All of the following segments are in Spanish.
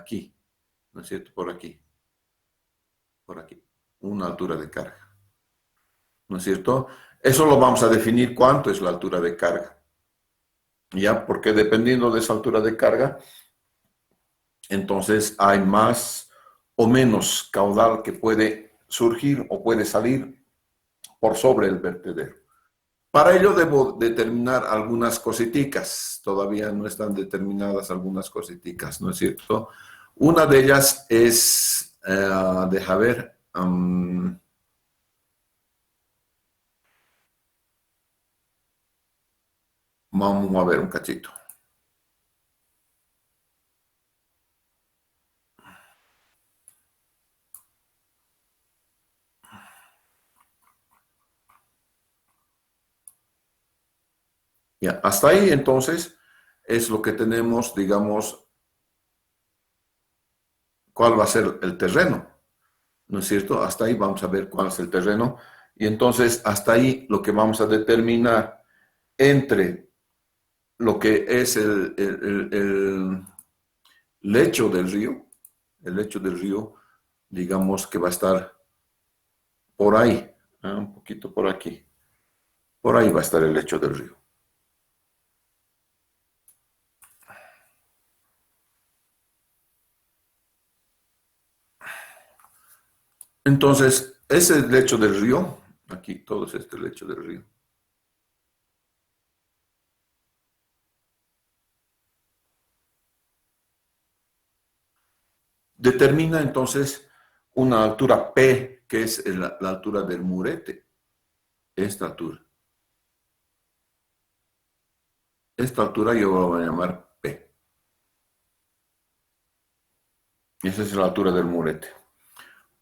aquí, ¿no es cierto? Por aquí, una altura de carga, ¿no es cierto? Eso lo vamos a definir cuánto es la altura de carga, ¿ya? Porque dependiendo de esa altura de carga, entonces hay más o menos caudal que puede surgir o puede salir por sobre el vertedero. Para ello debo determinar algunas cositas, todavía no están determinadas algunas cositas, ¿no es cierto? Una de ellas es, deja ver, vamos a ver un cachito. Ya, hasta ahí entonces es lo que tenemos, digamos, cuál va a ser el terreno, ¿no es cierto? Hasta ahí vamos a ver cuál es el terreno y entonces hasta ahí lo que vamos a determinar entre lo que es el lecho del río, el lecho del río, digamos que va a estar por ahí, un poquito por aquí, por ahí va a estar el lecho del río. Entonces, ese lecho del río, aquí todo es este lecho del río. Determina entonces una altura P, que es la altura del murete, esta altura. Esta altura yo la voy a llamar P. Esa es la altura del murete.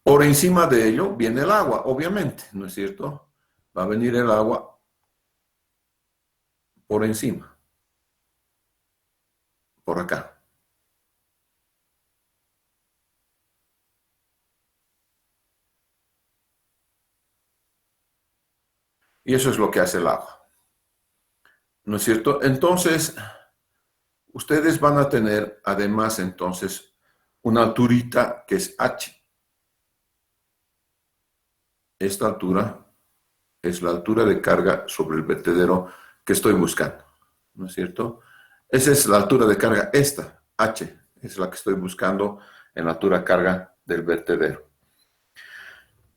Por encima de ello viene el agua, obviamente, ¿no es cierto? Va a venir el agua por encima, por acá. Y eso es lo que hace el agua, ¿no es cierto? Entonces, ustedes van a tener además entonces una alturita que es H. Esta altura es la altura de carga sobre el vertedero que estoy buscando, ¿no es cierto? Esa es la altura de carga, esta, H, es la que estoy buscando en la altura de carga del vertedero.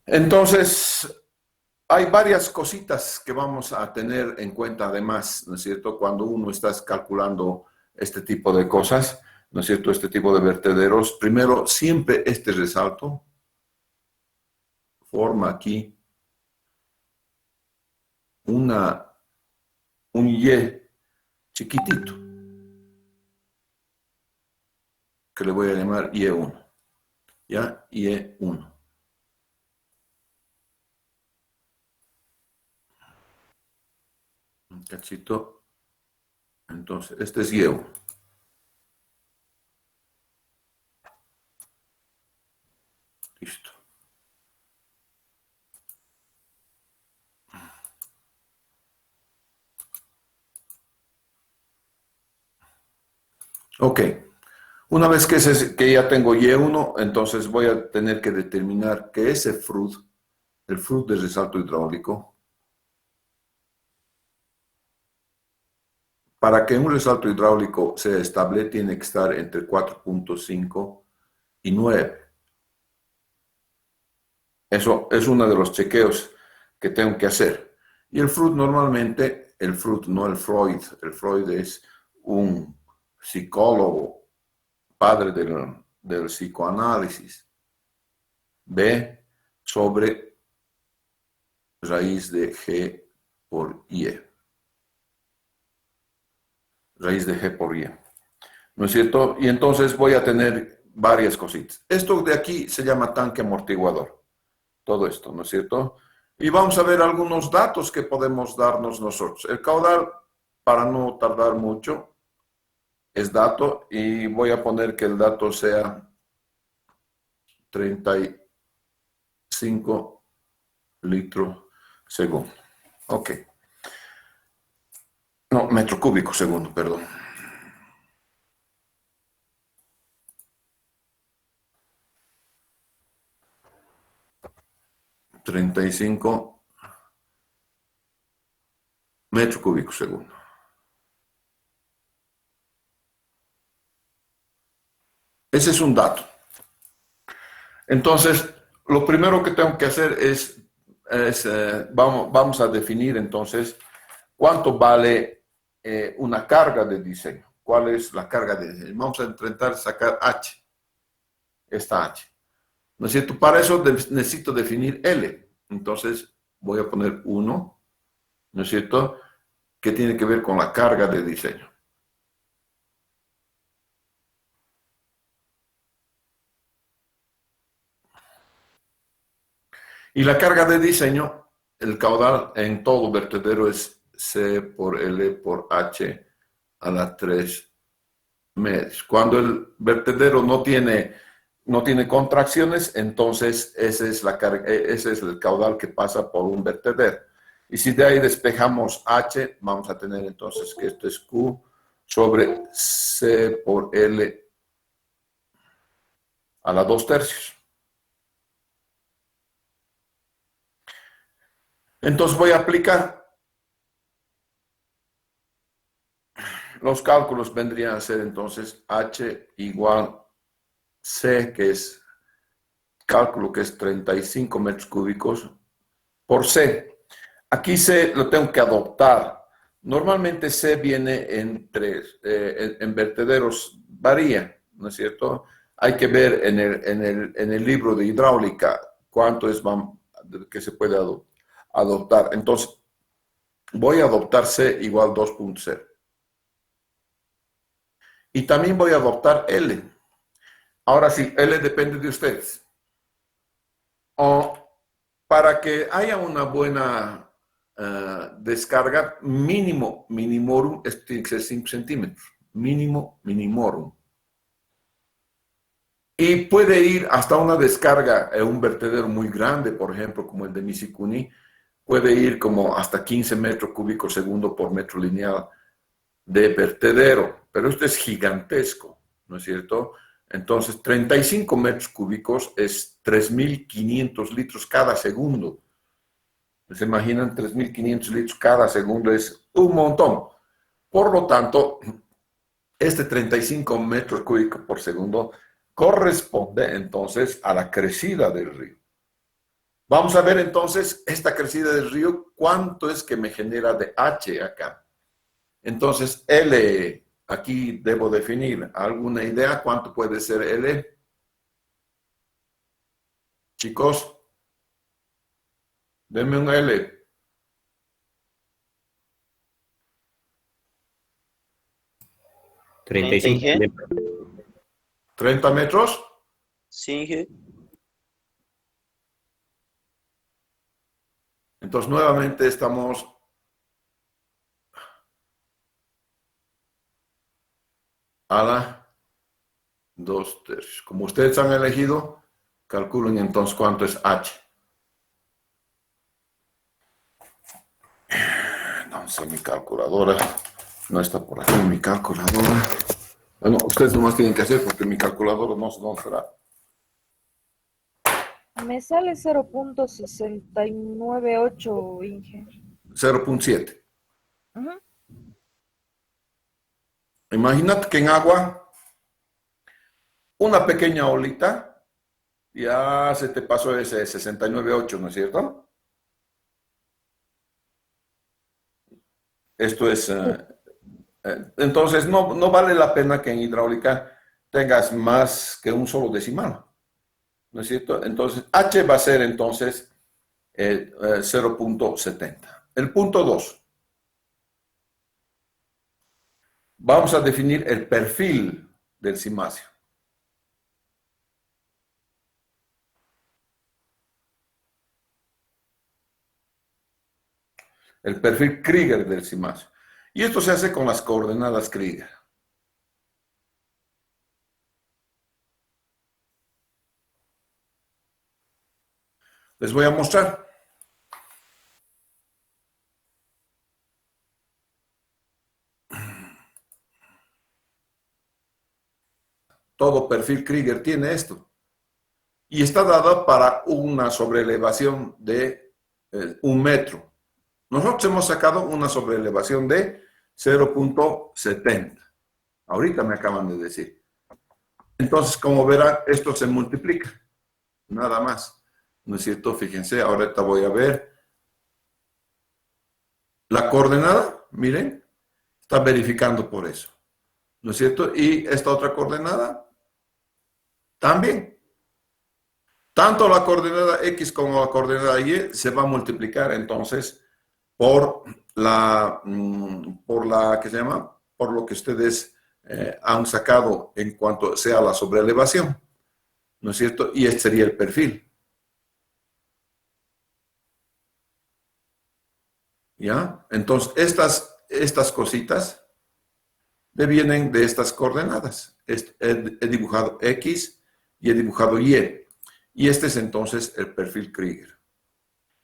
Entonces, hay varias cositas que vamos a tener en cuenta además, ¿no es cierto? Cuando uno está calculando este tipo de cosas, ¿no es cierto? Este tipo de vertederos. Primero, siempre este resalto forma aquí un Y chiquitito, que le voy a llamar Y1, ¿ya? Y1. Un cachito. Entonces, este es Y1. Listo. Ok. Una vez que ya tengo Y1, entonces voy a tener que determinar que ese FRUD, el FRUD de resalto hidráulico, para que un resalto hidráulico sea estable, tiene que estar entre 4.5 y 9. Eso es uno de los chequeos que tengo que hacer. Y el FRUD normalmente, el FRUD, no el Freud es un psicólogo, padre del psicoanálisis, B sobre raíz de G por Y. Raíz de G por Y. ¿No es cierto? Y entonces voy a tener varias cositas. Esto de aquí se llama tanque amortiguador. Todo esto, ¿no es cierto? Y vamos a ver algunos datos que podemos darnos nosotros. El caudal, para no tardar mucho, es dato y voy a poner que el dato sea 35 litros segundo. Ok. No, metro cúbico segundo, perdón. 35 metros cúbicos segundo. Ese es un dato. Entonces, lo primero que tengo que hacer vamos a definir entonces cuánto vale una carga de diseño. ¿Cuál es la carga de diseño? Vamos a intentar sacar H, esta H. ¿No es cierto? Para eso necesito definir L. Entonces, voy a poner 1, ¿no es cierto? Que tiene que ver con la carga de diseño. Y la carga de diseño, el caudal en todo vertedero es C por L por H a la 3 medios. Cuando el vertedero no tiene contracciones, entonces ese es el caudal que pasa por un vertedero. Y si de ahí despejamos H, vamos a tener entonces que esto es Q sobre C por L a la 2/3. Entonces voy a aplicar. Los cálculos vendrían a ser entonces H igual C, que es cálculo que es 35 metros cúbicos, por C. Aquí C lo tengo que adoptar. Normalmente C viene en vertederos, varía, ¿no es cierto? Hay que ver en el libro de hidráulica cuánto es que se puede adoptar. Entonces, voy a adoptar C igual 2.0. Y también voy a adoptar L. Ahora sí, L depende de ustedes. O para que haya una buena descarga, minimorum, tiene que ser 5 centímetros. Mínimo, minimorum. Y puede ir hasta una descarga en un vertedero muy grande, por ejemplo, como el de Misikuni, puede ir como hasta 15 metros cúbicos segundo por metro lineal de vertedero, pero esto es gigantesco, ¿no es cierto? Entonces, 35 metros cúbicos es 3.500 litros cada segundo. ¿Se imaginan? 3.500 litros cada segundo es un montón. Por lo tanto, este 35 metros cúbicos por segundo corresponde entonces a la crecida del río. Vamos a ver entonces esta crecida del río, cuánto es que me genera de H acá. Entonces, L, aquí debo definir. ¿Alguna idea cuánto puede ser L? Chicos, denme un L. 35 Inge. metros. 30 metros. Sí, Inge. Entonces, nuevamente estamos a la 2/3. Como ustedes han elegido, calculen entonces cuánto es H. No sé, mi calculadora no está por aquí, mi calculadora. Bueno, ustedes nomás tienen que hacer porque mi calculadora no sé dónde será. Me sale 0.698, Inge. 0.7. Ujú. Imagínate que en agua, una pequeña olita, ya se te pasó ese 69.8, ¿no es cierto? Esto es... entonces, no vale la pena que en hidráulica tengas más que un solo decimal, ¿no es cierto? Entonces, H va a ser entonces 0.70. El punto 2. Vamos a definir el perfil del cimacio. El perfil Krieger del cimacio. Y esto se hace con las coordenadas Krieger. Les voy a mostrar. Todo perfil Krieger tiene esto. y está dada para una sobreelevación de 1 metro. Nosotros hemos sacado una sobreelevación de 0,70. Ahorita me acaban de decir. Entonces, como verán, esto se multiplica. Nada más. ¿No es cierto? Fíjense, ahorita voy a ver. La coordenada, miren, está verificando por eso. ¿No es cierto? Y esta otra coordenada, también. Tanto la coordenada X como la coordenada Y se va a multiplicar entonces por ¿qué se llama? Por lo que ustedes han sacado en cuanto sea la sobreelevación, ¿no es cierto? Y este sería el perfil. ¿Ya? Entonces, estas cositas devienen de estas coordenadas. He dibujado X y he dibujado Y. Y este es entonces el perfil Krieger.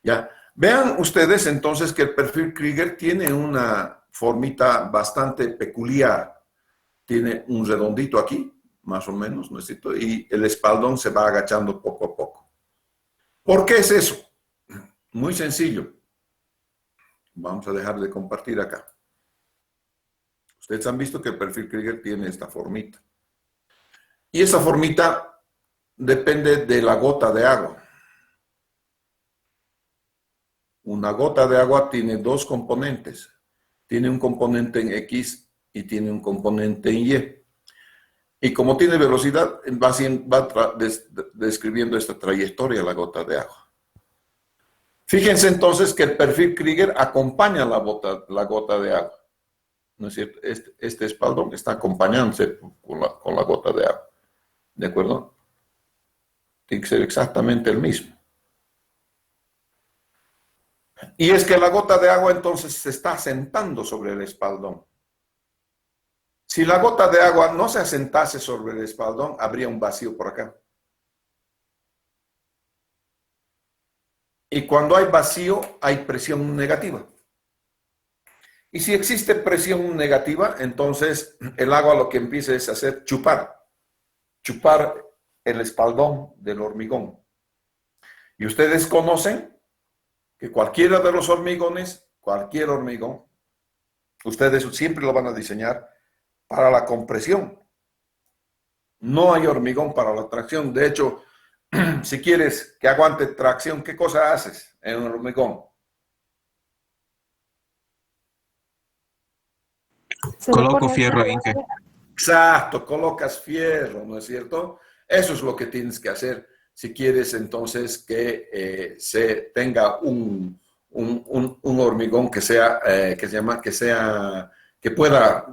¿Ya? Vean ustedes entonces que el perfil Krieger tiene una formita bastante peculiar. Tiene un redondito aquí, más o menos, ¿no es cierto? Y el espaldón se va agachando poco a poco. ¿Por qué es eso? Muy sencillo. Vamos a dejar de compartir acá. Ustedes han visto que el perfil Krieger tiene esta formita. Y esa formita depende de la gota de agua. Una gota de agua tiene dos componentes. Tiene un componente en X y tiene un componente en Y. Y como tiene velocidad, va describiendo esta trayectoria la gota de agua. Fíjense entonces que el perfil Krieger acompaña la gota de agua. ¿No es cierto? Este espaldón está acompañándose con la gota de agua. ¿De acuerdo? Tiene que ser exactamente el mismo. Y es que la gota de agua entonces se está asentando sobre el espaldón. Si la gota de agua no se asentase sobre el espaldón, habría un vacío por acá. Y cuando hay vacío, hay presión negativa. Y si existe presión negativa, entonces el agua lo que empieza es hacer chupar el espaldón del hormigón. Y ustedes conocen que cualquiera de los hormigones, cualquier hormigón, ustedes siempre lo van a diseñar para la compresión. No hay hormigón para la tracción. De hecho, si quieres que aguante tracción, ¿qué cosa haces en un hormigón? Se le Coloco pone fierro, fierro. Inge. Exacto, colocas fierro, ¿no es cierto? Eso es lo que tienes que hacer si quieres entonces que se tenga un hormigón que sea, que pueda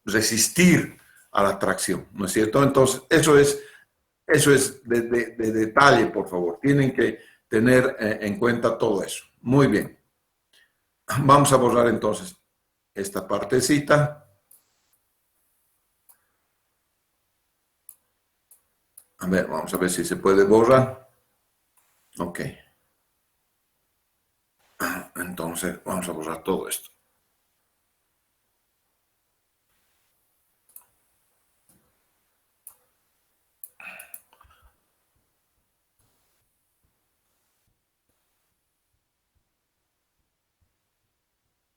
resistir a la tracción, ¿no es cierto? Entonces, eso es de detalle, por favor. Tienen que tener en cuenta todo eso. Muy bien. Vamos a borrar entonces esta partecita. A ver, vamos a ver si se puede borrar. Ok. Entonces, vamos a borrar todo esto.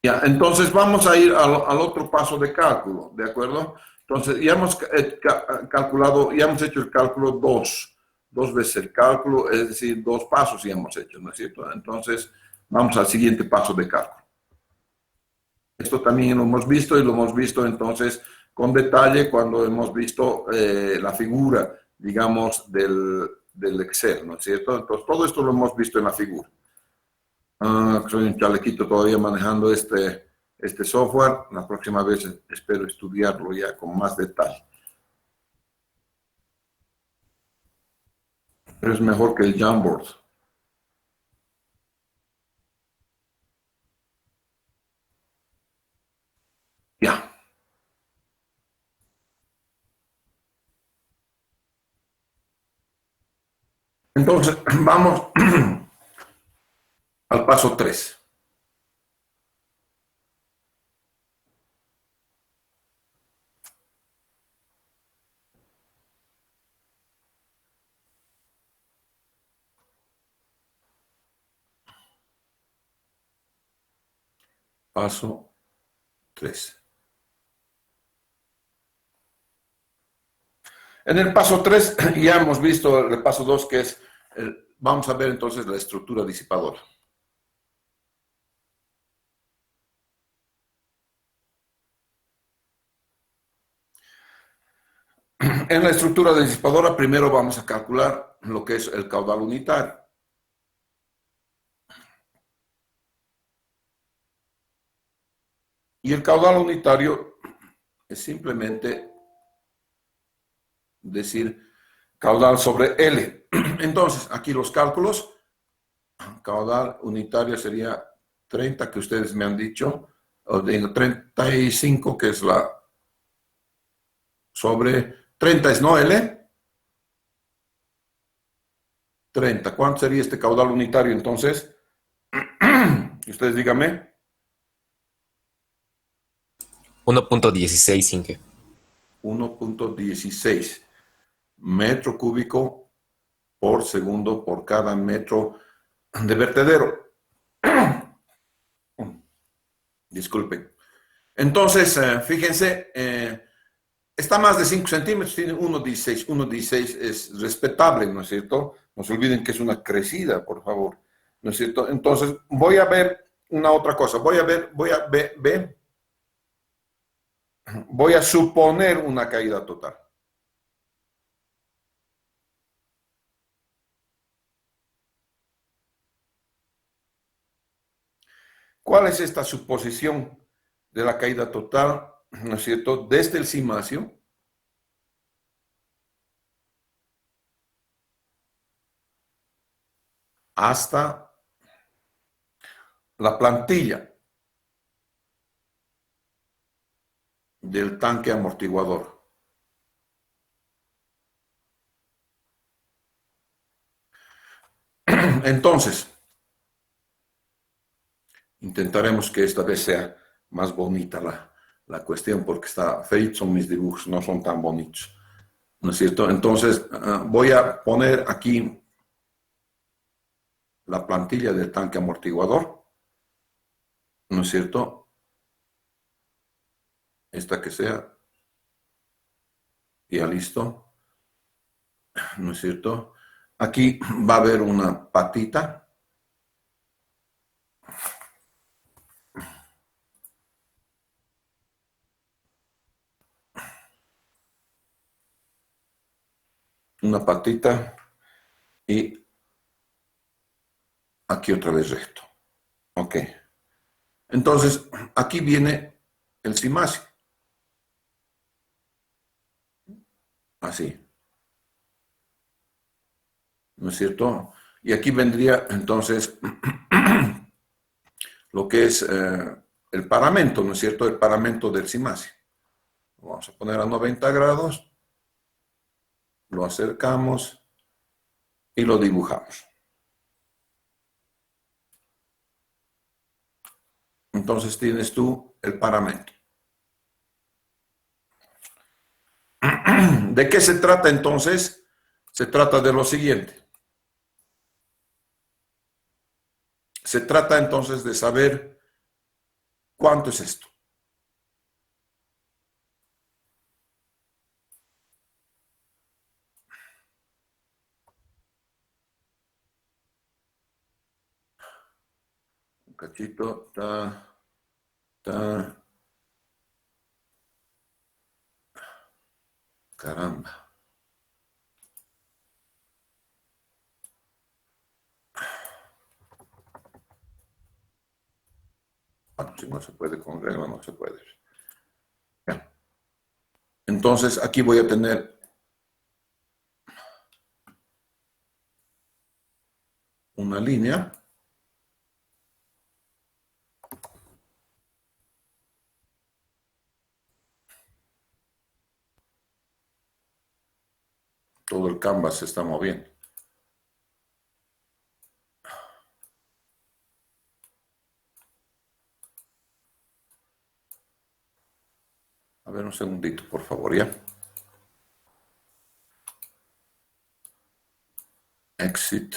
Ya, entonces vamos a ir al otro paso de cálculo, ¿de acuerdo? Entonces, ya hemos calculado, ya hemos hecho el cálculo dos veces el cálculo, es decir, dos pasos ya hemos hecho, ¿no es cierto? Entonces, vamos al siguiente paso de cálculo. Esto también lo hemos visto y lo hemos visto entonces con detalle cuando hemos visto la figura, digamos, del Excel, ¿no es cierto? Entonces, todo esto lo hemos visto en la figura. Soy un chalequito todavía manejando este software. La próxima vez espero estudiarlo ya con más detalle. Pero es mejor que el Jamboard. Ya. Entonces, vamos al paso 3. Paso 3. En el paso 3 ya hemos visto el paso 2, que es, vamos a ver entonces la estructura disipadora. En la estructura disipadora primero vamos a calcular lo que es el caudal unitario. Y el caudal unitario es simplemente decir caudal sobre L. Entonces, aquí los cálculos, caudal unitario sería 30, que ustedes me han dicho, o digo 35, que es la sobre 30 es no L. 30. ¿Cuánto sería este caudal unitario entonces? Ustedes díganme. 1.16, Inge. 1.16 metro cúbico por segundo por cada metro de vertedero. Disculpen. Entonces, fíjense, está más de 5 centímetros, tiene 1.16. 1.16 es respetable, ¿no es cierto? No se olviden que es una crecida, por favor, ¿no es cierto? Entonces, voy a ver una otra cosa. Voy a suponer una caída total. ¿Cuál es esta suposición de la caída total, ¿no es cierto? Desde el cimacio hasta la plantilla del tanque amortiguador. Entonces, intentaremos que esta vez sea más bonita la cuestión, porque está feo, son mis dibujos, no son tan bonitos, ¿no es cierto? Entonces, voy a poner aquí la plantilla del tanque amortiguador, ¿no es cierto? Esta que sea, ya listo, ¿no es cierto? Aquí va a haber una patita. Una patita y aquí otra vez recto. Ok. Entonces, aquí viene el cimacio. Así. ¿No es cierto? Y aquí vendría entonces lo que es el paramento, ¿no es cierto? El paramento del cimacio. Lo vamos a poner a 90 grados, lo acercamos y lo dibujamos. Entonces tienes tú el paramento. ¿De qué se trata entonces? Se trata de lo siguiente. Se trata entonces de saber cuánto es esto. Un cachito, caramba. Bueno, si no se puede con regla, no se puede. Ya. Entonces, aquí voy a tener una línea. Todo el canvas se está moviendo. A ver, un segundito, por favor, ya. Exit.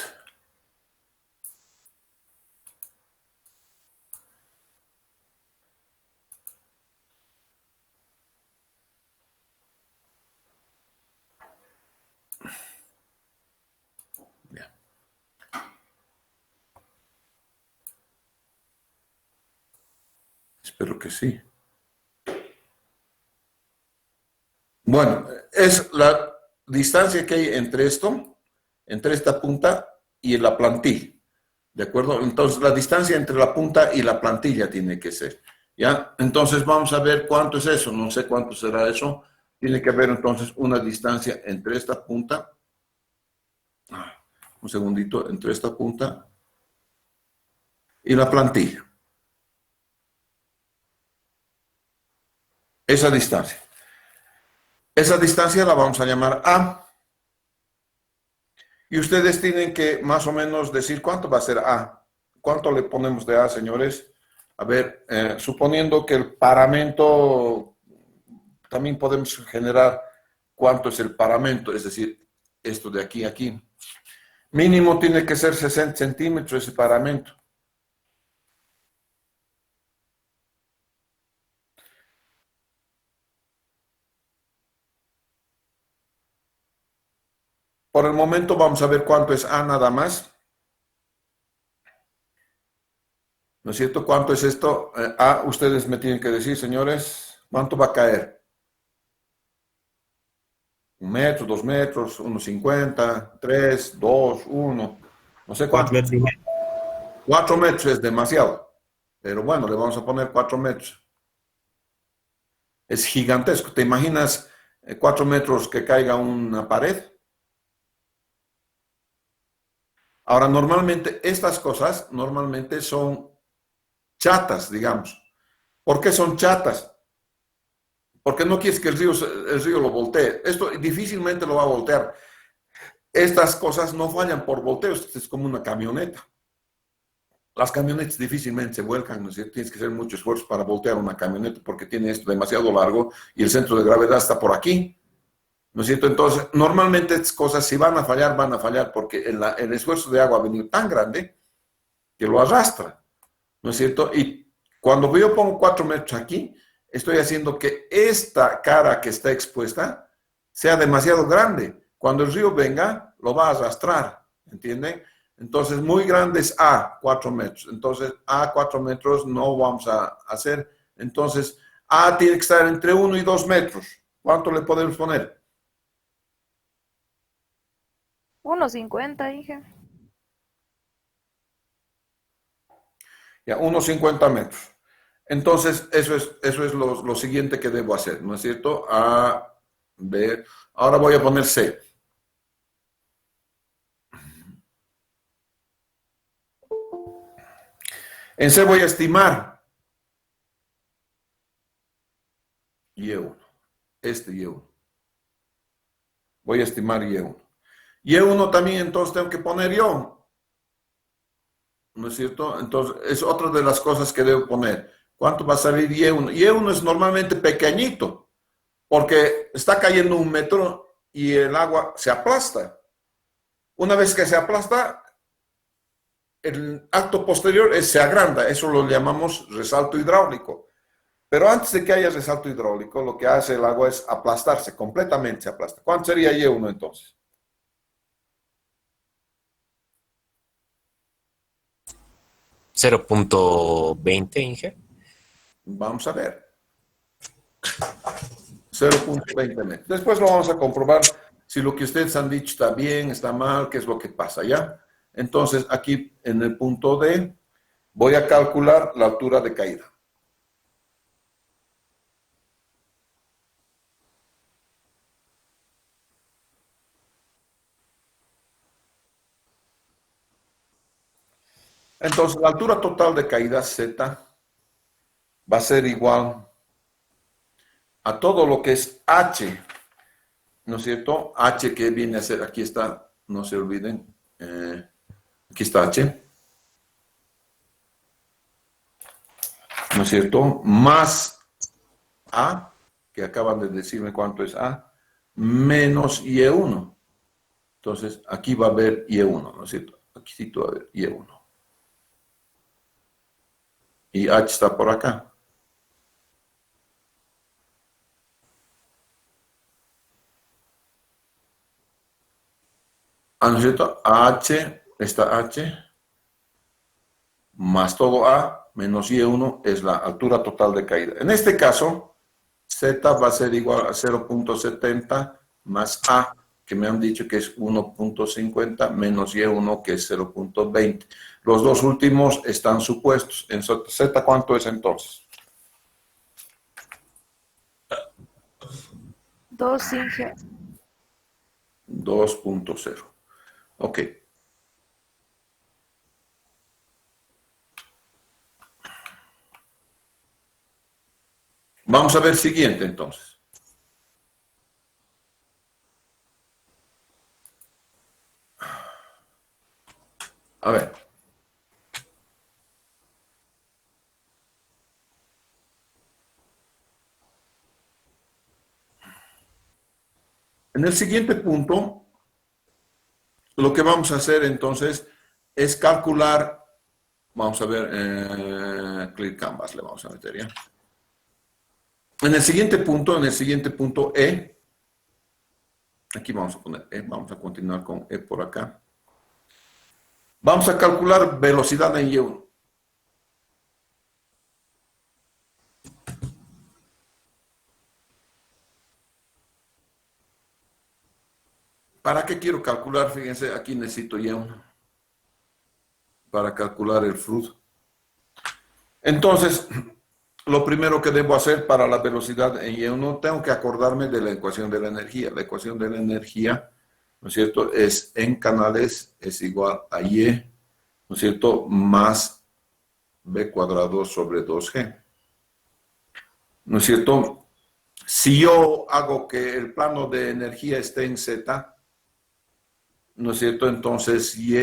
Ya. Espero que sí. Bueno, es la distancia que hay entre esto, entre esta punta y la plantilla. ¿De acuerdo? Entonces, la distancia entre la punta y la plantilla tiene que ser. ¿Ya? Entonces, vamos a ver cuánto es eso. No sé cuánto será eso. Tiene que haber entonces una distancia entre esta punta. Un segundito, entre esta punta y la plantilla. Esa distancia. Esa distancia la vamos a llamar A. Y ustedes tienen que más o menos decir cuánto va a ser A. ¿Cuánto le ponemos de A, señores? A ver, suponiendo que el paramento, también podemos generar cuánto es el paramento, es decir, esto de aquí a aquí. Mínimo tiene que ser 60 centímetros ese paramento. Por el momento vamos a ver cuánto es A nada más. ¿No es cierto? ¿Cuánto es esto? A, ustedes me tienen que decir, señores, ¿cuánto va a caer? 1 metro, 2 metros, 1,50, 3, 2, 1, no sé 4 cuánto. metros y medio. 4 metros es demasiado, pero bueno, le vamos a poner 4 metros. Es gigantesco. ¿Te imaginas 4 metros que caiga una pared? Ahora, normalmente estas cosas normalmente son chatas, digamos. ¿Por qué son chatas? Porque no quieres que el río lo voltee. Esto difícilmente lo va a voltear. Estas cosas no fallan por volteos, es como una camioneta. Las camionetas difícilmente se vuelcan, ¿no es cierto? Tienes que hacer mucho esfuerzo para voltear una camioneta porque tiene esto demasiado largo y el centro de gravedad está por aquí, ¿no es cierto? Entonces, normalmente estas cosas, si van a fallar porque el esfuerzo de agua ha venido tan grande que lo arrastra, ¿no es cierto? Y cuando yo pongo 4 metros aquí, estoy haciendo que esta cara que está expuesta sea demasiado grande. Cuando el río venga, lo va a arrastrar, ¿entienden? Entonces, muy grande es A, 4 metros. Entonces, A, 4 metros no vamos a hacer. Entonces, A tiene que estar entre 1 y 2 metros. ¿Cuánto le podemos poner? 1,50, Inge. Ya, unos 50 metros. Entonces, eso es lo siguiente que debo hacer, ¿no es cierto? A, B. Ahora voy a poner C. En C voy a estimar Y1. Este Y1. Voy a estimar Y1. Y1 también entonces tengo que poner yo, ¿no es cierto? Entonces, es otra de las cosas que debo poner. ¿Cuánto va a salir Y1? Y1 es normalmente pequeñito, porque está cayendo 1 metro y el agua se aplasta. Una vez que se aplasta, el acto posterior se agranda, eso lo llamamos resalto hidráulico. Pero antes de que haya resalto hidráulico, lo que hace el agua es aplastarse, completamente se aplasta. ¿Cuánto sería Y1 entonces? 0.20, Inge. Vamos a ver. 0,20 metros. Después lo vamos a comprobar si lo que ustedes han dicho está bien, está mal, qué es lo que pasa, ¿ya? Entonces, aquí en el punto D, voy a calcular la altura de caída. Entonces, la altura total de caída Z va a ser igual a todo lo que es H, ¿no es cierto? H que viene a ser, aquí está, no se olviden, aquí está H, ¿no es cierto? Más A, que acaban de decirme cuánto es A, menos Y1. Entonces, aquí va a haber Y1, ¿no es cierto? Aquí sí va a haber Y1. Y H está por acá. ¿no es cierto? H, esta H, más todo A, menos Y1 es la altura total de caída. En este caso, Z va a ser igual a 0.70 más A, que me han dicho que es 1.50, menos Y1, que es 0.20. Los dos últimos están supuestos. En Z, ¿cuánto es entonces? 2, Inge. 2.0. Ok. Vamos a ver siguiente entonces. A ver. En el siguiente punto, lo que vamos a hacer entonces es calcular, vamos a ver, click canvas le vamos a meter ya. En el siguiente punto E, aquí vamos a poner E, vamos a continuar con E por acá. Vamos a calcular velocidad en Y1. ¿Para qué quiero calcular? Fíjense, aquí necesito Y1 para calcular el flujo. Entonces, lo primero que debo hacer para la velocidad en Y1, tengo que acordarme de la ecuación de la energía. La ecuación de la energía, ¿no es cierto?, es en canales es igual a Y, ¿no es cierto?, más B cuadrado sobre 2G. ¿No es cierto? Si yo hago que el plano de energía esté en Z, ¿no es cierto?, entonces Y,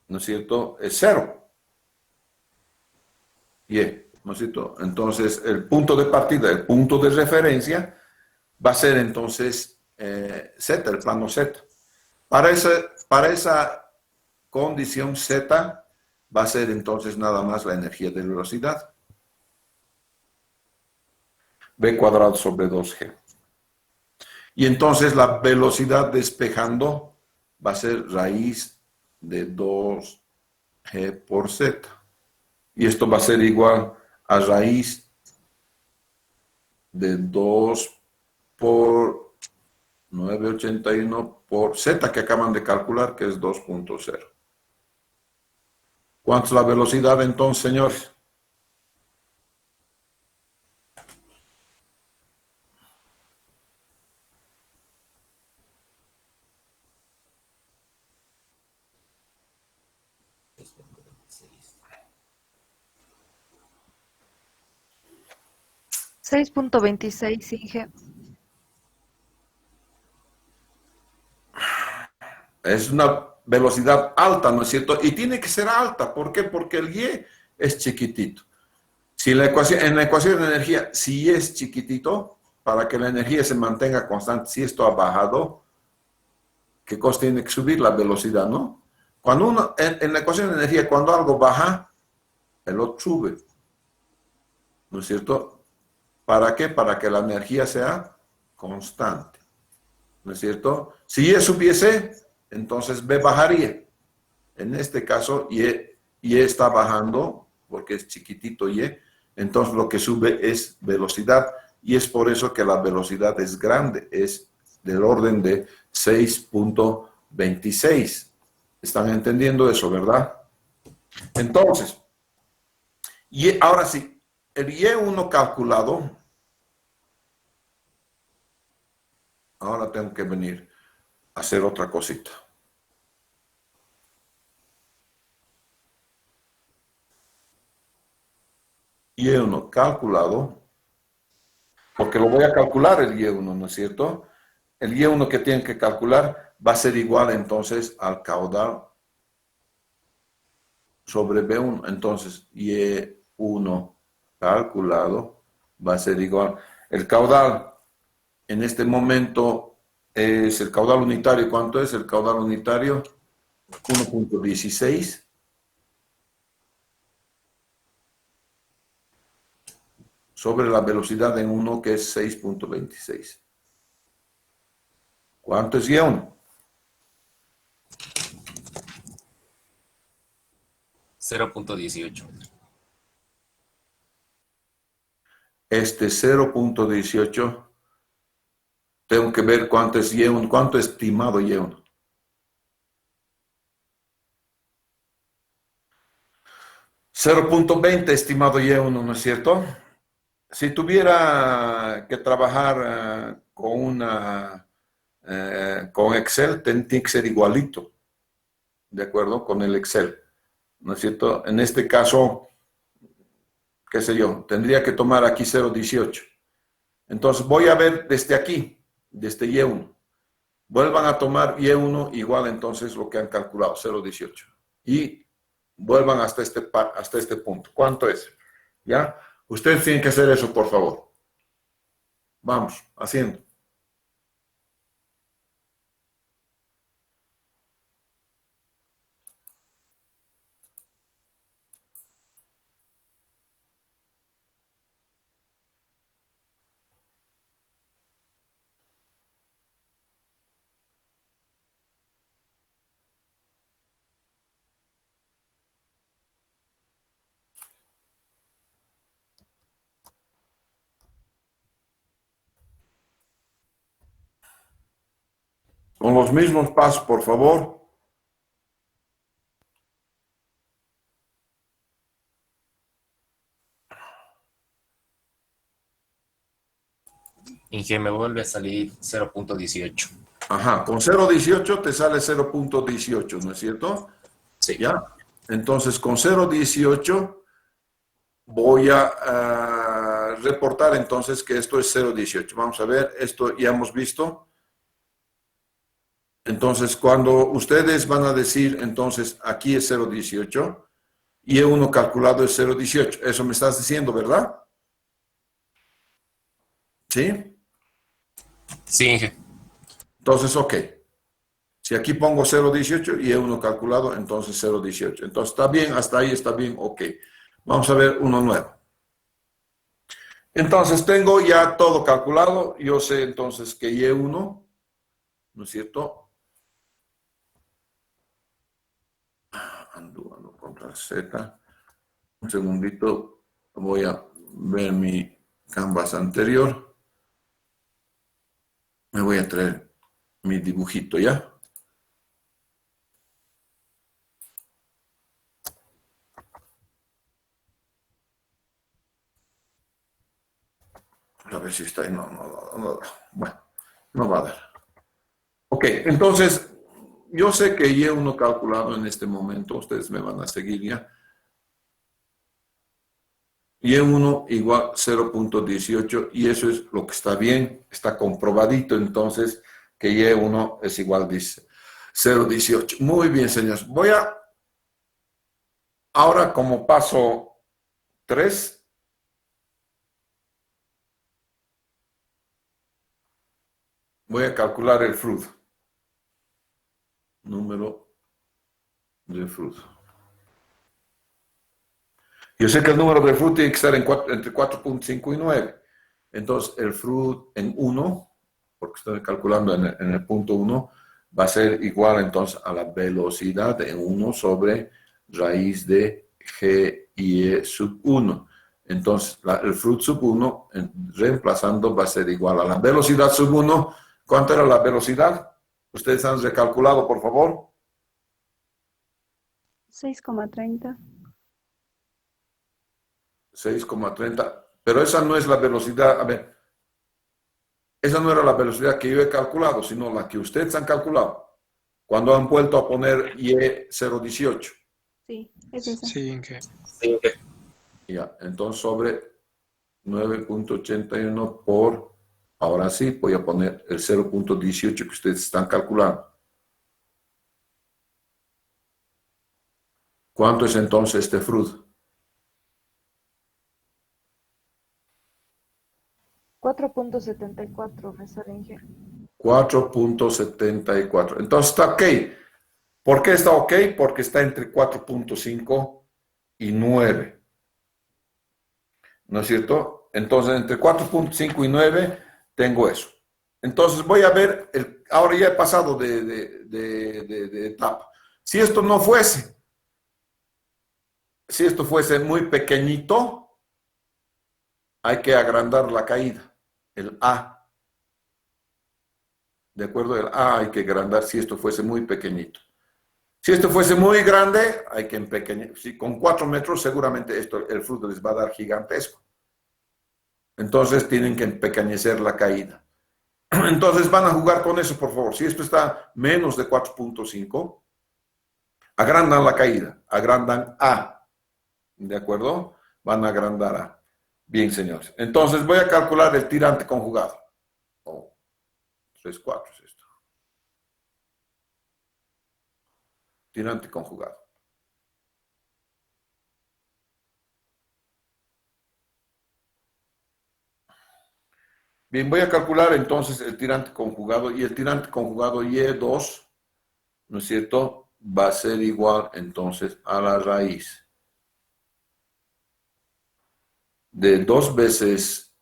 ¿no es cierto?, es 0. Y, ¿no es cierto? Entonces, el punto de partida, el punto de referencia, va a ser entonces Z, el plano Z. Para esa condición Z, va a ser entonces nada más la energía de velocidad. B cuadrado sobre 2G. Y entonces la velocidad despejando va a ser raíz de 2G por Z. Y esto va a ser igual a raíz de 2 por 981 por Z que acaban de calcular, que es 2.0. ¿Cuánto es la velocidad entonces, señores? Seis punto 26, Inge. Es una velocidad alta, ¿no es cierto? Y tiene que ser alta. ¿Por qué? Porque el Y es chiquitito. Si en la ecuación de energía, si Y es chiquitito, para que la energía se mantenga constante, si esto ha bajado, ¿qué cosa tiene que subir? La velocidad, ¿no? Cuando uno, en la ecuación de energía, cuando algo baja, el otro sube. ¿No es cierto? ¿Para qué? Para que la energía sea constante. ¿No es cierto? Si Y subiese, entonces B bajaría. En este caso, Y está bajando, porque es chiquitito Y, entonces lo que sube es velocidad, y es por eso que la velocidad es grande, es del orden de 6.26. ¿Están entendiendo eso, verdad? Entonces, y ahora sí, el Y1 calculado, ahora tengo que venir a hacer otra cosita. Y1 calculado, porque lo voy a calcular el Y1, ¿no es cierto? El Y1 que tienen que calcular va a ser igual entonces al caudal sobre B1. Entonces, Y1 calculado va a ser igual. El caudal en este momento es el caudal unitario. ¿Cuánto es el caudal unitario? 1.16. Sobre la velocidad en 1 que es 6.26. ¿Cuánto es Y1? 0.18. Este 0.18, tengo que ver cuánto es Y1, cuánto es estimado Y1. $0.20 estimado Y1, ¿no es cierto? Si tuviera que trabajar con Excel, tiene que ser igualito, ¿de acuerdo? Con el Excel, ¿no es cierto? En este caso, qué sé yo, tendría que tomar aquí 0.18. Entonces voy a ver desde aquí, desde Y1. Vuelvan a tomar Y1 igual entonces lo que han calculado, 0.18. Y vuelvan hasta este punto. ¿Cuánto es? ¿Ya? Ustedes tienen que hacer eso, por favor. Vamos, haciendo. Con los mismos pasos, por favor. Inge, me vuelve a salir 0.18. Ajá, con 0.18 te sale 0.18, ¿no es cierto? Sí. ¿Ya? Entonces, con 0.18 voy a reportar entonces que esto es 0.18. Vamos a ver, esto ya hemos visto. Entonces, cuando ustedes van a decir, entonces, aquí es 0.18 y E1 calculado es 0.18. Eso me estás diciendo, ¿verdad? ¿Sí? Sí, Inge. Entonces, ok. Si aquí pongo 0.18 y E1 calculado, entonces 0.18. Entonces, está bien, hasta ahí está bien, ok. Vamos a ver uno nuevo. Entonces, tengo ya todo calculado. Yo sé entonces que Y1, ¿no es cierto? Ando, contra Z. Un segundito, voy a ver mi canvas anterior. Me voy a traer mi dibujito, ¿ya? A ver si está ahí. No. Bueno, no va a dar. Ok, entonces, yo sé que Y1 calculado en este momento, ustedes me van a seguir ya. Y1 igual 0.18 y eso es lo que está bien, está comprobadito entonces que Y1 es igual, dice 0.18. Muy bien, señores. Voy a, ahora como paso 3, voy a calcular el fruto. Número de fruto. Yo sé que el número de fruto tiene que estar entre 4.5 y 9. Entonces, el fruto en 1, porque estoy calculando en el punto 1, va a ser igual entonces a la velocidad de 1 sobre raíz de G y E sub 1. Entonces, el fruto sub 1, reemplazando, va a ser igual a la velocidad sub 1. ¿Cuánto era la velocidad? Ustedes han recalculado, por favor. 6,30. 6,30. Pero esa no es la velocidad, a ver, esa no era la velocidad que yo he calculado, sino la que ustedes han calculado cuando han vuelto a poner Y018. Sí, es esa. Sí, Inge. Sí, Inge. Ya, entonces sobre 9.81 por, ahora sí, voy a poner el 0.18 que ustedes están calculando. ¿Cuánto es entonces este fruto? 4.74 me sale, Inge. 4.74. Entonces está ok. ¿Por qué está ok? Porque está entre 4.5 y 9. ¿No es cierto? Entonces, entre 4.5 y 9 tengo eso. Entonces, voy a ver, ahora ya he pasado de etapa. Si esto no fuese, si esto fuese muy pequeñito, hay que agrandar la caída, el A. ¿De acuerdo? El A hay que agrandar si esto fuese muy pequeñito. Si esto fuese muy grande, hay que empequeñecer. Si con 4 metros, seguramente el fruto les va a dar gigantesco. Entonces tienen que empequeñecer la caída. Entonces van a jugar con eso, por favor. Si esto está menos de 4.5, agrandan la caída, agrandan A. ¿De acuerdo? Van a agrandar A. Bien, señores. Entonces voy a calcular el tirante conjugado. 3/4 es esto. Tirante conjugado. Bien, voy a calcular entonces el tirante conjugado, y el tirante conjugado Y2, ¿no es cierto?, va a ser igual entonces a la raíz de 2 veces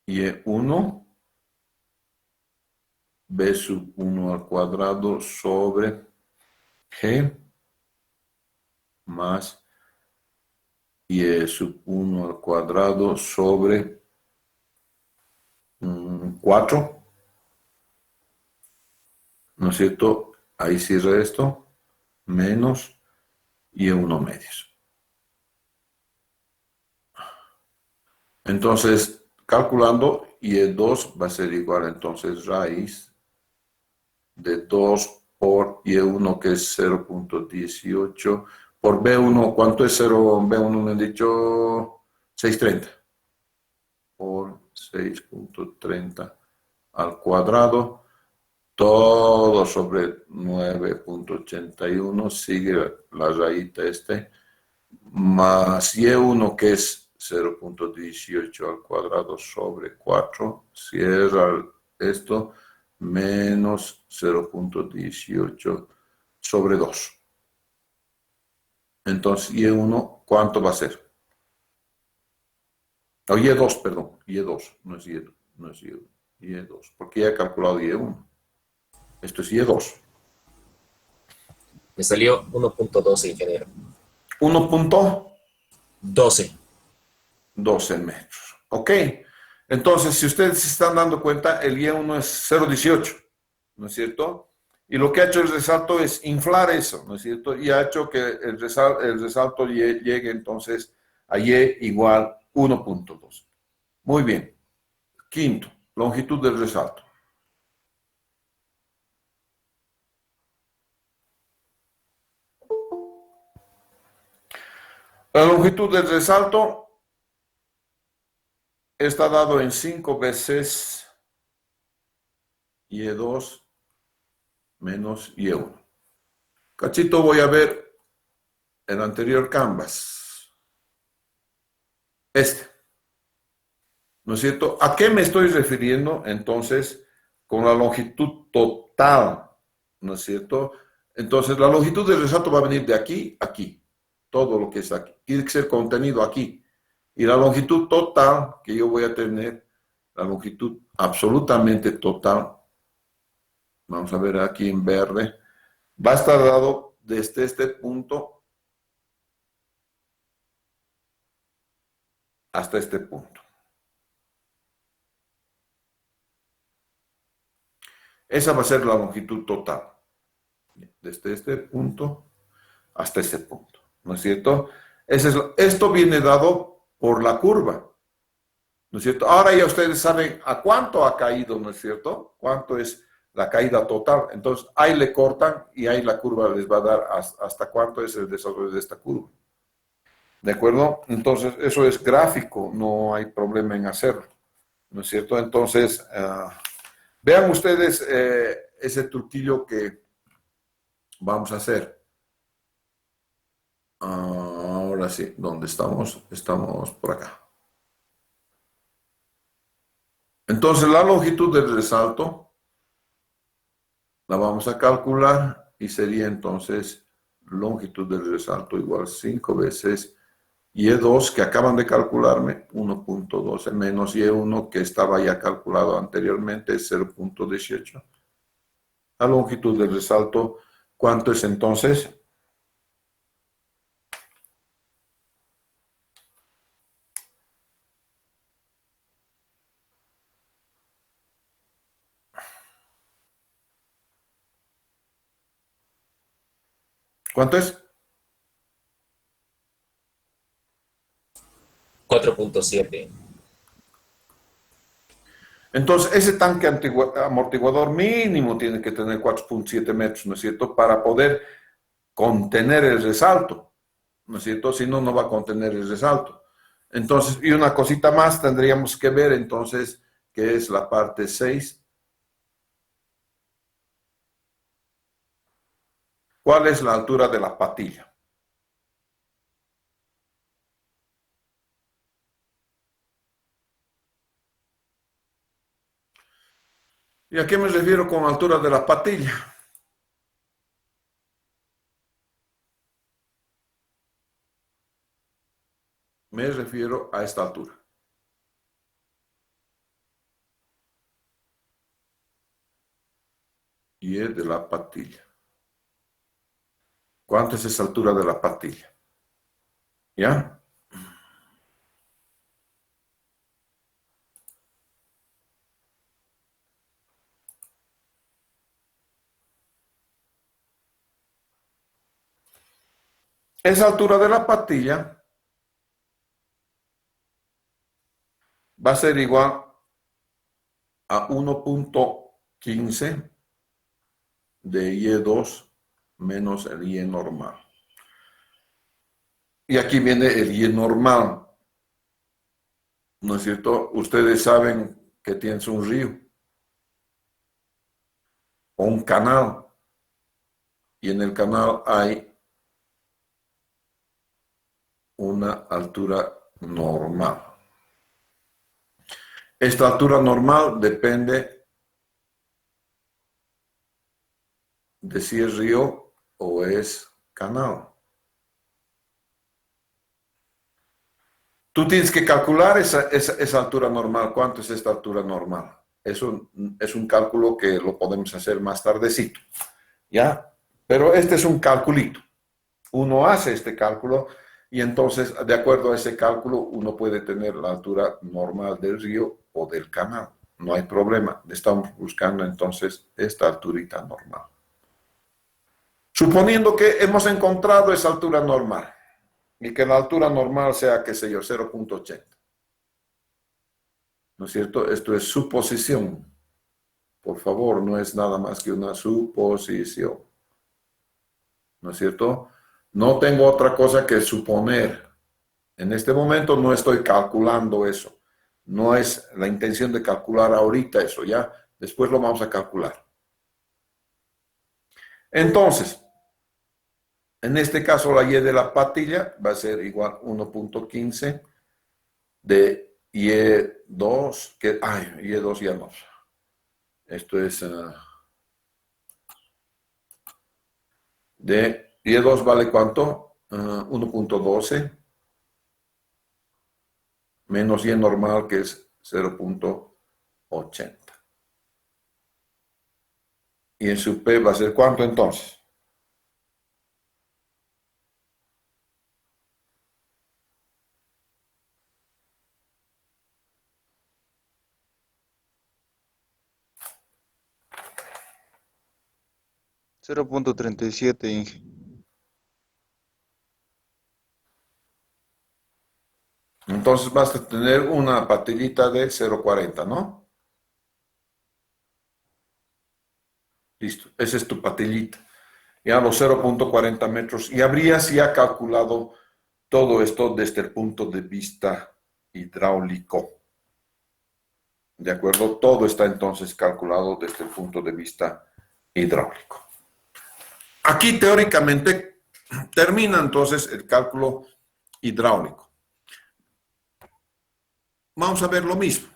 Y1, B sub 1 al cuadrado sobre G más Y sub 1 al cuadrado sobre 4, ¿no es cierto? Ahí cierra esto, menos Y1 medios. Entonces, calculando, Y2 va a ser igual entonces raíz de 2 por Y1, que es 0.18, por B1, ¿cuánto es 0? B1 me han dicho 630, por 6.30 al cuadrado, todo sobre 9.81, sigue la rayita más Y1, que es 0.18 al cuadrado sobre 4, cierra esto, menos 0.18 sobre 2. Entonces, Y1, ¿cuánto va a ser? O Y2, perdón, Y2, no es Y2, no es Y2, Y2, porque ya he calculado Y1. Esto es Y2. Me salió 1.12, ingeniero. 1.12 12. metros. Ok. Entonces, si ustedes se están dando cuenta, el Y1 es 0.18, ¿no es cierto? Y lo que ha hecho el resalto es inflar eso, ¿no es cierto? Y ha hecho que el resalto llegue entonces a Y igual 1.12. Muy bien. Quinto, longitud del resalto. La longitud del resalto está dado en 5 veces Y2 menos Y1. Cachito, voy a ver el anterior canvas. ¿No es cierto? ¿A qué me estoy refiriendo entonces con la longitud total? ¿No es cierto? Entonces, la longitud del resalto va a venir de aquí a aquí. Todo lo que es aquí. Tiene que ser contenido aquí. Y la longitud total que yo voy a tener, la longitud absolutamente total, vamos a ver aquí en verde, va a estar dado desde este punto hasta este punto. Esa va a ser la longitud total. Desde este punto hasta este punto. ¿No es cierto? Esto viene dado por la curva. ¿No es cierto? Ahora ya ustedes saben a cuánto ha caído, ¿no es cierto? Cuánto es la caída total. Entonces, ahí le cortan y ahí la curva les va a dar hasta cuánto es el desarrollo de esta curva. ¿De acuerdo? Entonces, eso es gráfico, no hay problema en hacerlo. ¿No es cierto? Entonces, vean ustedes ese truquillo que vamos a hacer. Ahora sí, ¿dónde estamos? Estamos por acá. Entonces, la longitud del resalto la vamos a calcular y sería entonces longitud del resalto igual 5 veces Y2, que acaban de calcularme, 1.12 menos Y1, que estaba ya calculado anteriormente, 0.18. La longitud del resalto, ¿cuánto es entonces? ¿Cuánto es? 4.7. Entonces, ese tanque amortiguador mínimo tiene que tener 4.7 metros, ¿no es cierto? Para poder contener el resalto, ¿no es cierto? Si no, no va a contener el resalto. Entonces, y una cosita más tendríamos que ver entonces, que es la parte 6. ¿Cuál es la altura de la patilla? ¿Y a qué me refiero con altura de la patilla? Me refiero a esta altura. Y es de la patilla. ¿Cuánto es esa altura de la patilla? ¿Ya? Esa altura de la patilla va a ser igual a 1.15 de Y2 menos el Y normal. Y aquí viene el Y normal. ¿No es cierto? Ustedes saben que tienes un río o un canal y en el canal hay una altura normal. Esta altura normal depende de si es río o es canal. Tú tienes que calcular esa altura normal. ¿Cuánto es esta altura normal? Eso es un cálculo que lo podemos hacer más tardecito, ¿ya? Pero este es un calculito. Uno hace este cálculo y entonces, de acuerdo a ese cálculo, uno puede tener la altura normal del río o del canal. No hay problema. Estamos buscando entonces esta alturita normal. Suponiendo que hemos encontrado esa altura normal y que la altura normal sea, qué sé yo, 0.80. ¿No es cierto? Esto es suposición. Por favor, no es nada más que una suposición. ¿No es cierto? No tengo otra cosa que suponer. En este momento no estoy calculando eso. No es la intención de calcular ahorita eso, ¿ya? Después lo vamos a calcular. Entonces, en este caso la Y de la patilla va a ser igual a 1.15 de Y2, que, Y2 ya no. Esto es de Y2 vale ¿cuánto? 1.12 menos Y normal que es 0.80. Y en su P va a ser ¿cuánto entonces? $0.37, Inge. Entonces vas a tener una patillita de 0.40, ¿no? Listo, esa es tu patillita. Ya los 0.40 metros. Y habrías ya calculado todo esto desde el punto de vista hidráulico. ¿De acuerdo? Todo está entonces calculado desde el punto de vista hidráulico. Aquí teóricamente termina entonces el cálculo hidráulico. Vamos a ver lo mismo.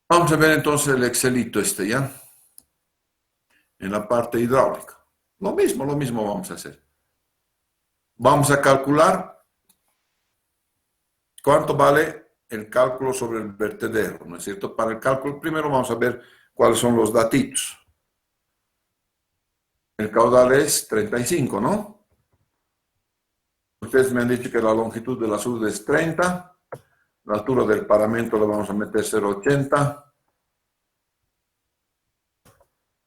Vamos a ver entonces el Excelito este, ¿ya? En la parte hidráulica. Lo mismo vamos a hacer. Vamos a calcular cuánto vale el cálculo sobre el vertedero, ¿no es cierto? Para el cálculo primero vamos a ver cuáles son los datitos. El caudal es 35, ¿no? Ustedes me han dicho que la longitud del azul es 30. La altura del paramento le vamos a meter 0,80.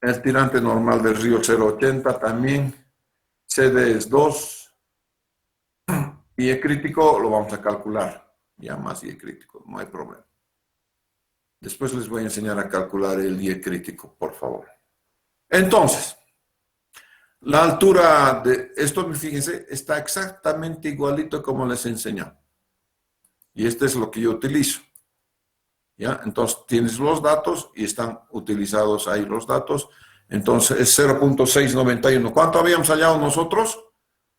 El tirante normal del río 0,80 también. CD es 2. Y el crítico lo vamos a calcular. Ya más y el crítico, no hay problema. Después les voy a enseñar a calcular el y crítico, por favor. Entonces, la altura de esto, fíjense, está exactamente igualito como les enseñó. Y este es lo que yo utilizo. ¿Ya? Entonces, tienes los datos y están utilizados ahí los datos. Entonces, es 0.691. ¿Cuánto habíamos hallado nosotros?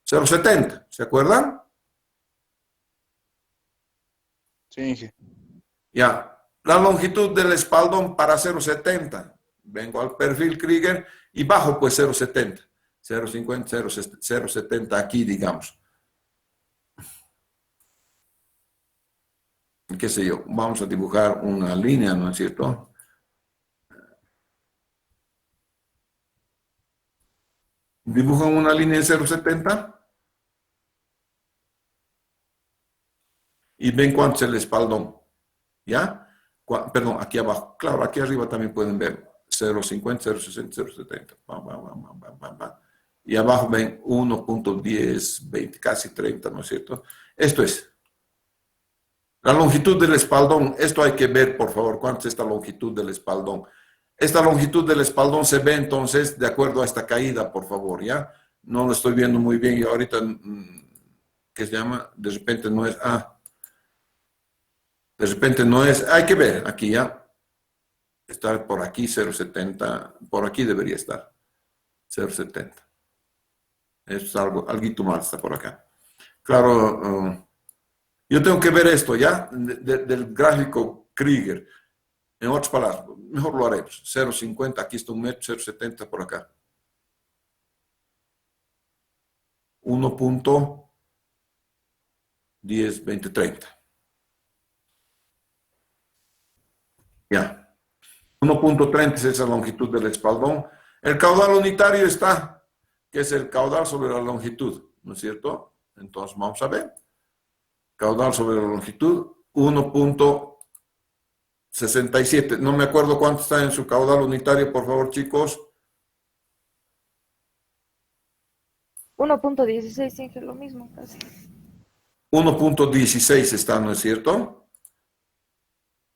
0.70. ¿Se acuerdan? Sí, Inge. Ya. La longitud del espaldón para 0.70. Vengo al perfil Krieger y bajo pues 0.70. 0.50, 0.70 aquí, digamos. ¿Qué sé yo? Vamos a dibujar una línea, ¿no es cierto? ¿Dibujan una línea en 0.70? Y ven cuánto es el espaldón. ¿Ya? Perdón, aquí abajo. Claro, aquí arriba también pueden ver 0.50, 0.60, 0.70. Y abajo ven 1.10, 20, casi 30, ¿no es cierto? Esto es la longitud del espaldón. Esto hay que ver, por favor, cuánto es esta longitud del espaldón. Esta longitud del espaldón se ve entonces de acuerdo a esta caída, por favor, ¿ya? No lo estoy viendo muy bien y ahorita, ¿qué se llama? De repente no es... de repente no es... Hay que ver, aquí ya. Está por aquí 0.70, por aquí debería estar 0.70. Es algo mal está por acá. Claro, yo tengo que ver esto ya del gráfico Krieger. En otras palabras, mejor lo haremos. 0.50, aquí está 1 metro, 0.70 por acá. 1.10, 20, 30. Ya. 1.30 es esa longitud del espaldón. El caudal unitario está, que es el caudal sobre la longitud, ¿no es cierto? Entonces vamos a ver. Caudal sobre la longitud, 1.67. No me acuerdo cuánto está en su caudal unitario, por favor, chicos. 1.16, Inge, lo mismo casi. 1.16 está, ¿no es cierto?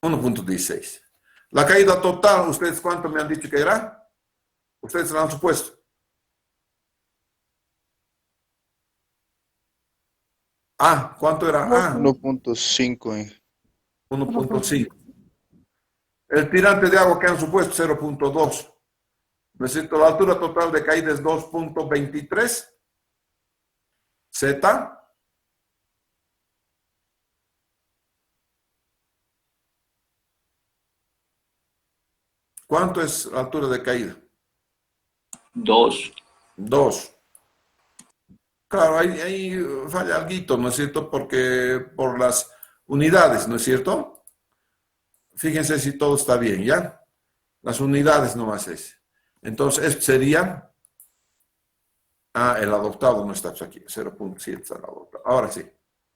1.16. La caída total, ¿ustedes cuánto me han dicho que era? Ustedes lo han supuesto. ¿Cuánto era? 1.5, Inge. 1.5. El tirante de agua que han supuesto 0.2. ¿No es cierto? La altura total de caída es 2.23. Z. ¿Cuánto es la altura de caída? 2. 2. Claro, ahí falla algo, ¿no es cierto? Porque por las unidades, ¿no es cierto? Fíjense si todo está bien, ¿ya? Las unidades nomás es. Entonces, esto sería... el adoptado no está aquí. 0.7 está el adoptado. Ahora sí.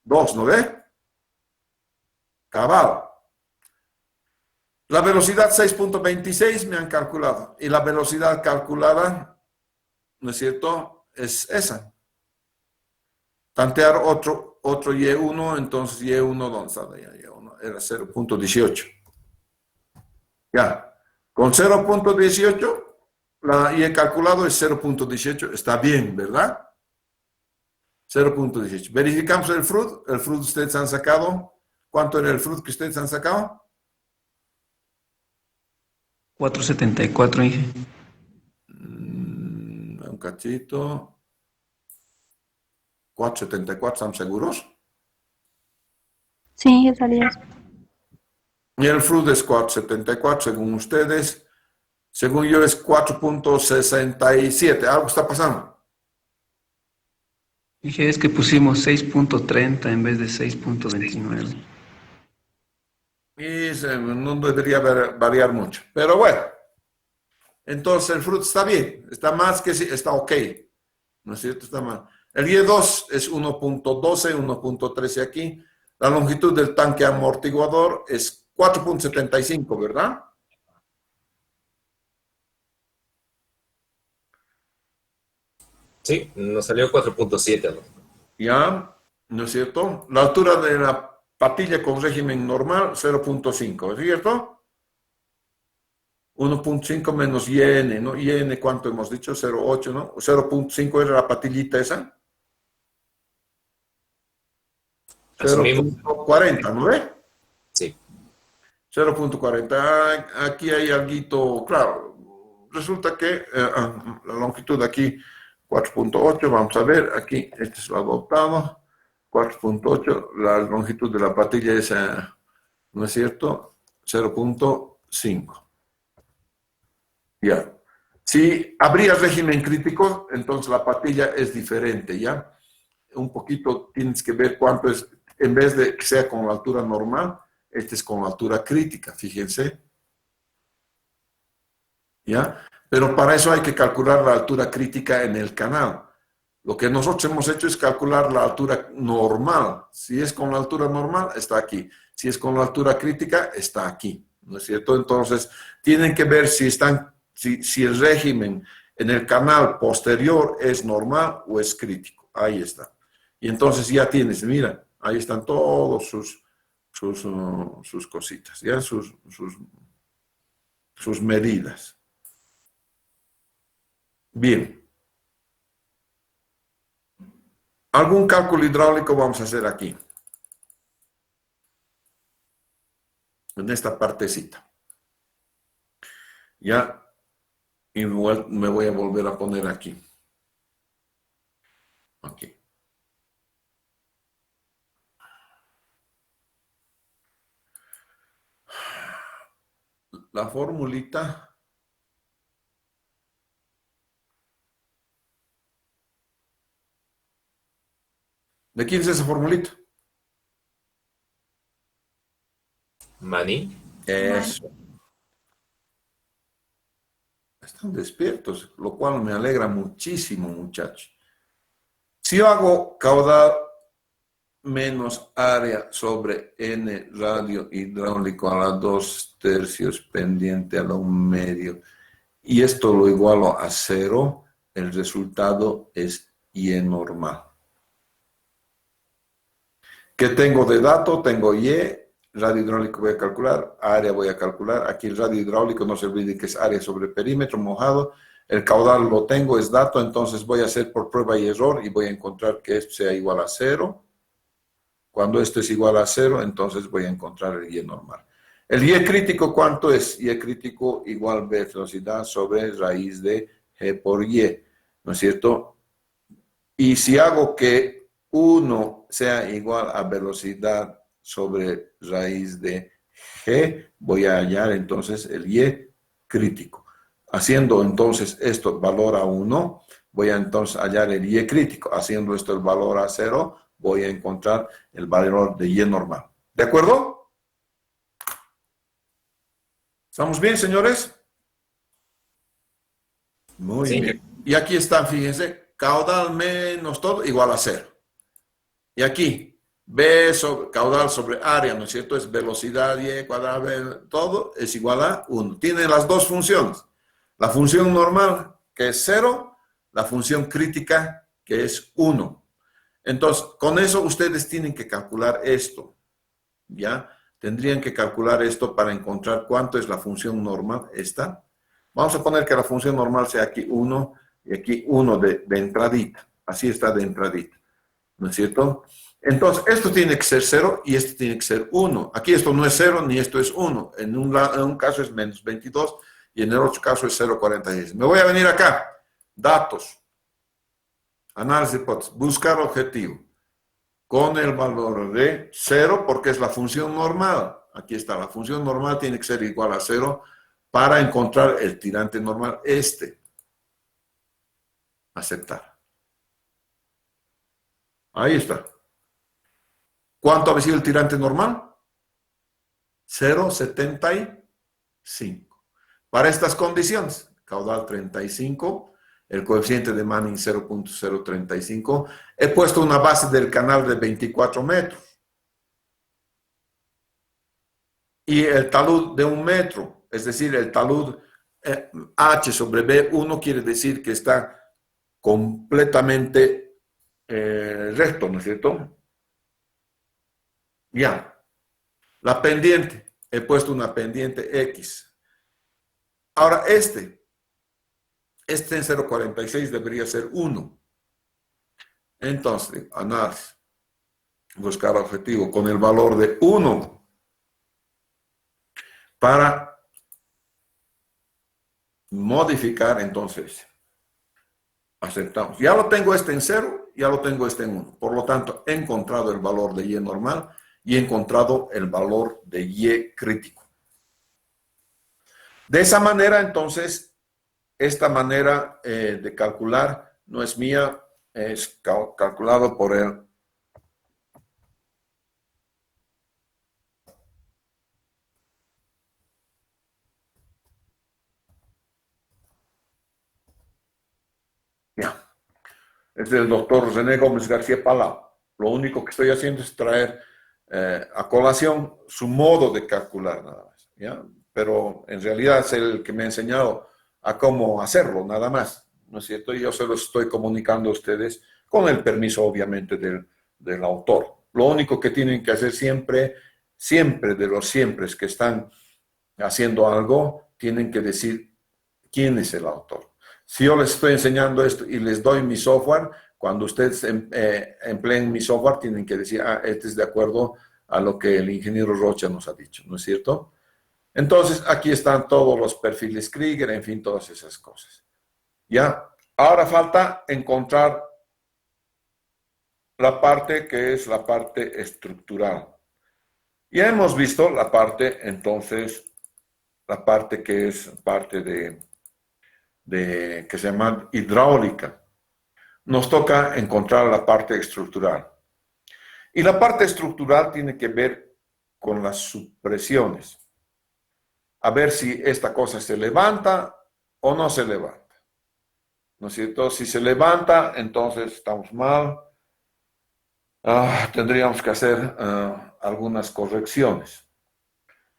2, ¿no ve? Cabal. La velocidad 6.26 me han calculado. Y la velocidad calculada, ¿no es cierto? Es esa. Tantear otro Y1, entonces Y1, ¿dónde está? Y1 era 0.18. Ya. Con 0.18, y el calculado es 0.18. Está bien, ¿verdad? 0.18. Verificamos el fruit. El fruit ustedes han sacado. ¿Cuánto era el fruit que ustedes han sacado? 4.74, Inge. Un cachito. 4.74, ¿están seguros? Sí, es Elías. Y el fruit es 4.74, según ustedes. Según yo es 4.67. Algo está pasando. Inge, es que pusimos 6.30 en vez de 6.29. Y no debería variar mucho. Pero bueno. Entonces el fruto está bien, está más que sí, está ok. ¿No es cierto? Está mal. El Y2 es 1.12, 1.13 aquí. La longitud del tanque amortiguador es 4.75, ¿verdad? Sí, nos salió 4.7, ¿no? Ya, ¿no es cierto? La altura de la patilla con régimen normal, 0.5, ¿es cierto? 1.5 menos YN, ¿no? YN, ¿cuánto hemos dicho? 0.8, ¿no? 0.5 era la patillita esa. Asumimos. 0.40, ¿no ve? Sí. 0.40. Aquí hay algo, claro, resulta que la longitud aquí 4.8, vamos a ver, aquí este es lo adoptado, 4.8, la longitud de la patilla es, ¿no es cierto? 0.5. Ya. Si habría régimen crítico, entonces la patilla es diferente, ¿ya? Un poquito tienes que ver cuánto es, en vez de que sea con la altura normal, este es con la altura crítica, fíjense. ¿Ya? Pero para eso hay que calcular la altura crítica en el canal. Lo que nosotros hemos hecho es calcular la altura normal. Si es con la altura normal, está aquí. Si es con la altura crítica, está aquí. ¿No es cierto? Entonces, tienen que ver si el régimen en el canal posterior es normal o es crítico. Ahí está. Y entonces ya tienes, mira, ahí están todos sus cositas, ¿ya? Sus medidas. Bien. Algún cálculo hidráulico vamos a hacer aquí. En esta partecita. Ya. Igual me voy a volver a poner aquí. Aquí. La formulita. ¿De quién es esa formulita? Mani. Eso. Están despiertos, lo cual me alegra muchísimo, muchachos. Si yo hago caudal menos área sobre N radio hidráulico a la 2/3 pendiente a la 1/2 y esto lo igualo a 0, el resultado es Y normal. ¿Qué tengo de dato? Tengo Y, radio hidráulico voy a calcular, área voy a calcular. Aquí el radio hidráulico no se olvide que es área sobre perímetro mojado. El caudal lo tengo, es dato, entonces voy a hacer por prueba y error y voy a encontrar que esto sea igual a 0. Cuando esto es igual a 0, entonces voy a encontrar el Y normal. El Y crítico, ¿cuánto es? Y crítico igual velocidad sobre raíz de G por Y, ¿no es cierto? Y si hago que 1 sea igual a velocidad sobre raíz de G, voy a hallar entonces el Y crítico. Haciendo entonces esto valor a 1, voy a entonces hallar el Y crítico. Haciendo esto el valor a 0, voy a encontrar el valor de Y normal. ¿De acuerdo? ¿Estamos bien, señores? Muy Sí. bien. Y aquí están, fíjense, caudal menos todo igual a 0. Y aquí, caudal sobre área, ¿no es cierto? Es velocidad Y cuadrado, todo es igual a 1. Tiene las dos funciones. La función normal, que es 0, la función crítica, que es 1. Entonces, con eso ustedes tienen que calcular esto, ¿ya? Tendrían que calcular esto para encontrar cuánto es la función normal, esta. Vamos a poner que la función normal sea aquí 1 y aquí 1 de entradita. Así está de entradita, ¿no es cierto? Entonces, esto tiene que ser 0 y esto tiene que ser 1. Aquí esto no es 0 ni esto es 1. En un caso es menos 22 y en el otro caso es 0,46. Me voy a venir acá. Datos. Análisis de hipótesis. Buscar objetivo. Con el valor de 0 porque es la función normal. Aquí está. La función normal tiene que ser igual a 0 para encontrar el tirante normal. Aceptar. Ahí está. ¿Cuánto ha sido el tirante normal? 0,75. Para estas condiciones, caudal 35, el coeficiente de Manning 0.035. He puesto una base del canal de 24 metros. Y el talud de 1 metro, es decir, el talud H sobre B1 quiere decir que está completamente recto, ¿no es cierto? Ya. La pendiente, he puesto una pendiente X. Ahora este en 0.46 debería ser 1. Entonces, análisis, buscar objetivo con el valor de 1 para modificar, entonces, aceptamos. Ya lo tengo este en 0, ya lo tengo este en 1. Por lo tanto, he encontrado el valor de Y normal y he encontrado el valor de Y crítico. De esa manera, entonces, esta manera de calcular no es mía, es calculado por el es del doctor René Gómez García Palau. Lo único que estoy haciendo es traer a colación su modo de calcular nada más, ¿ya? Pero en realidad es el que me ha enseñado a cómo hacerlo, nada más, ¿no es cierto? Y yo se lo estoy comunicando a ustedes con el permiso, obviamente, del autor. Lo único que tienen que hacer siempre de los siempres que están haciendo algo, tienen que decir quién es el autor. Si yo les estoy enseñando esto y les doy mi software, cuando ustedes empleen mi software, tienen que decir, este es de acuerdo a lo que el ingeniero Rocha nos ha dicho, ¿no es cierto? Entonces, aquí están todos los perfiles Krieger, en fin, todas esas cosas. ¿Ya? Ahora falta encontrar la parte que es la parte estructural. Ya hemos visto la parte, entonces, la parte que es parte que se llama hidráulica. Nos toca encontrar la parte estructural. Y la parte estructural tiene que ver con las subpresiones. A ver si esta cosa se levanta o no se levanta. ¿No es cierto? Si se levanta, entonces estamos mal. Tendríamos que hacer algunas correcciones.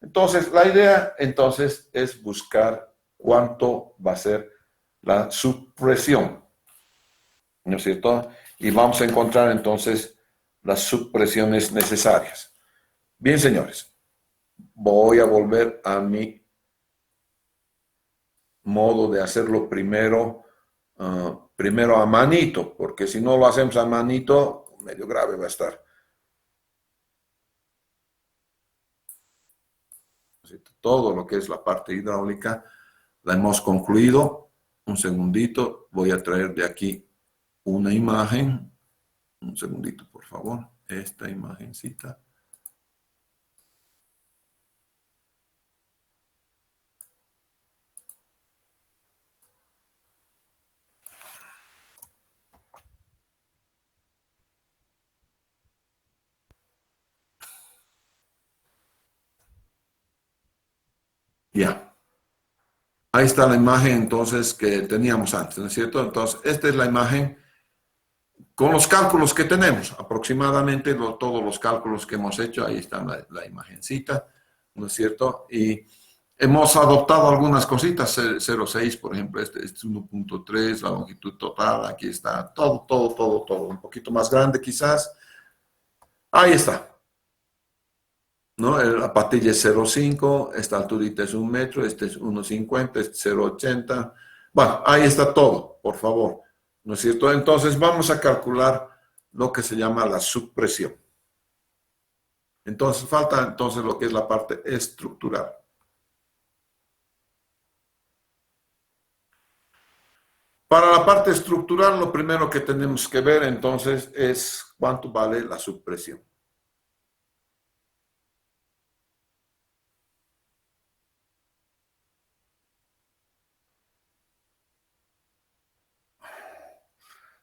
Entonces, la idea entonces es buscar cuánto va a ser la subpresión, ¿no es cierto? Y vamos a encontrar entonces las subpresiones necesarias. Bien, señores, voy a volver a mi modo de hacerlo primero a manito, porque si no lo hacemos a manito, medio grave va a estar. Todo lo que es la parte hidráulica la hemos concluido. Un segundito, voy a traer de aquí una imagen. Un segundito, por favor. Esta imagencita. Ya. Ahí está la imagen entonces que teníamos antes, ¿no es cierto? Entonces, esta es la imagen con los cálculos que tenemos, aproximadamente todos los cálculos que hemos hecho, ahí está la imagencita, ¿no es cierto? Y hemos adoptado algunas cositas, 0.6, por ejemplo, este es 1.3, la longitud total, aquí está, todo, un poquito más grande quizás. Ahí está. ¿No? La patilla es 0.5, esta alturita es 1 metro, este es 1.50, este es 0.80. Bueno, ahí está todo, por favor. ¿No es cierto? Entonces vamos a calcular lo que se llama la subpresión. Entonces falta entonces lo que es la parte estructural. Para la parte estructural, lo primero que tenemos que ver entonces es cuánto vale la subpresión.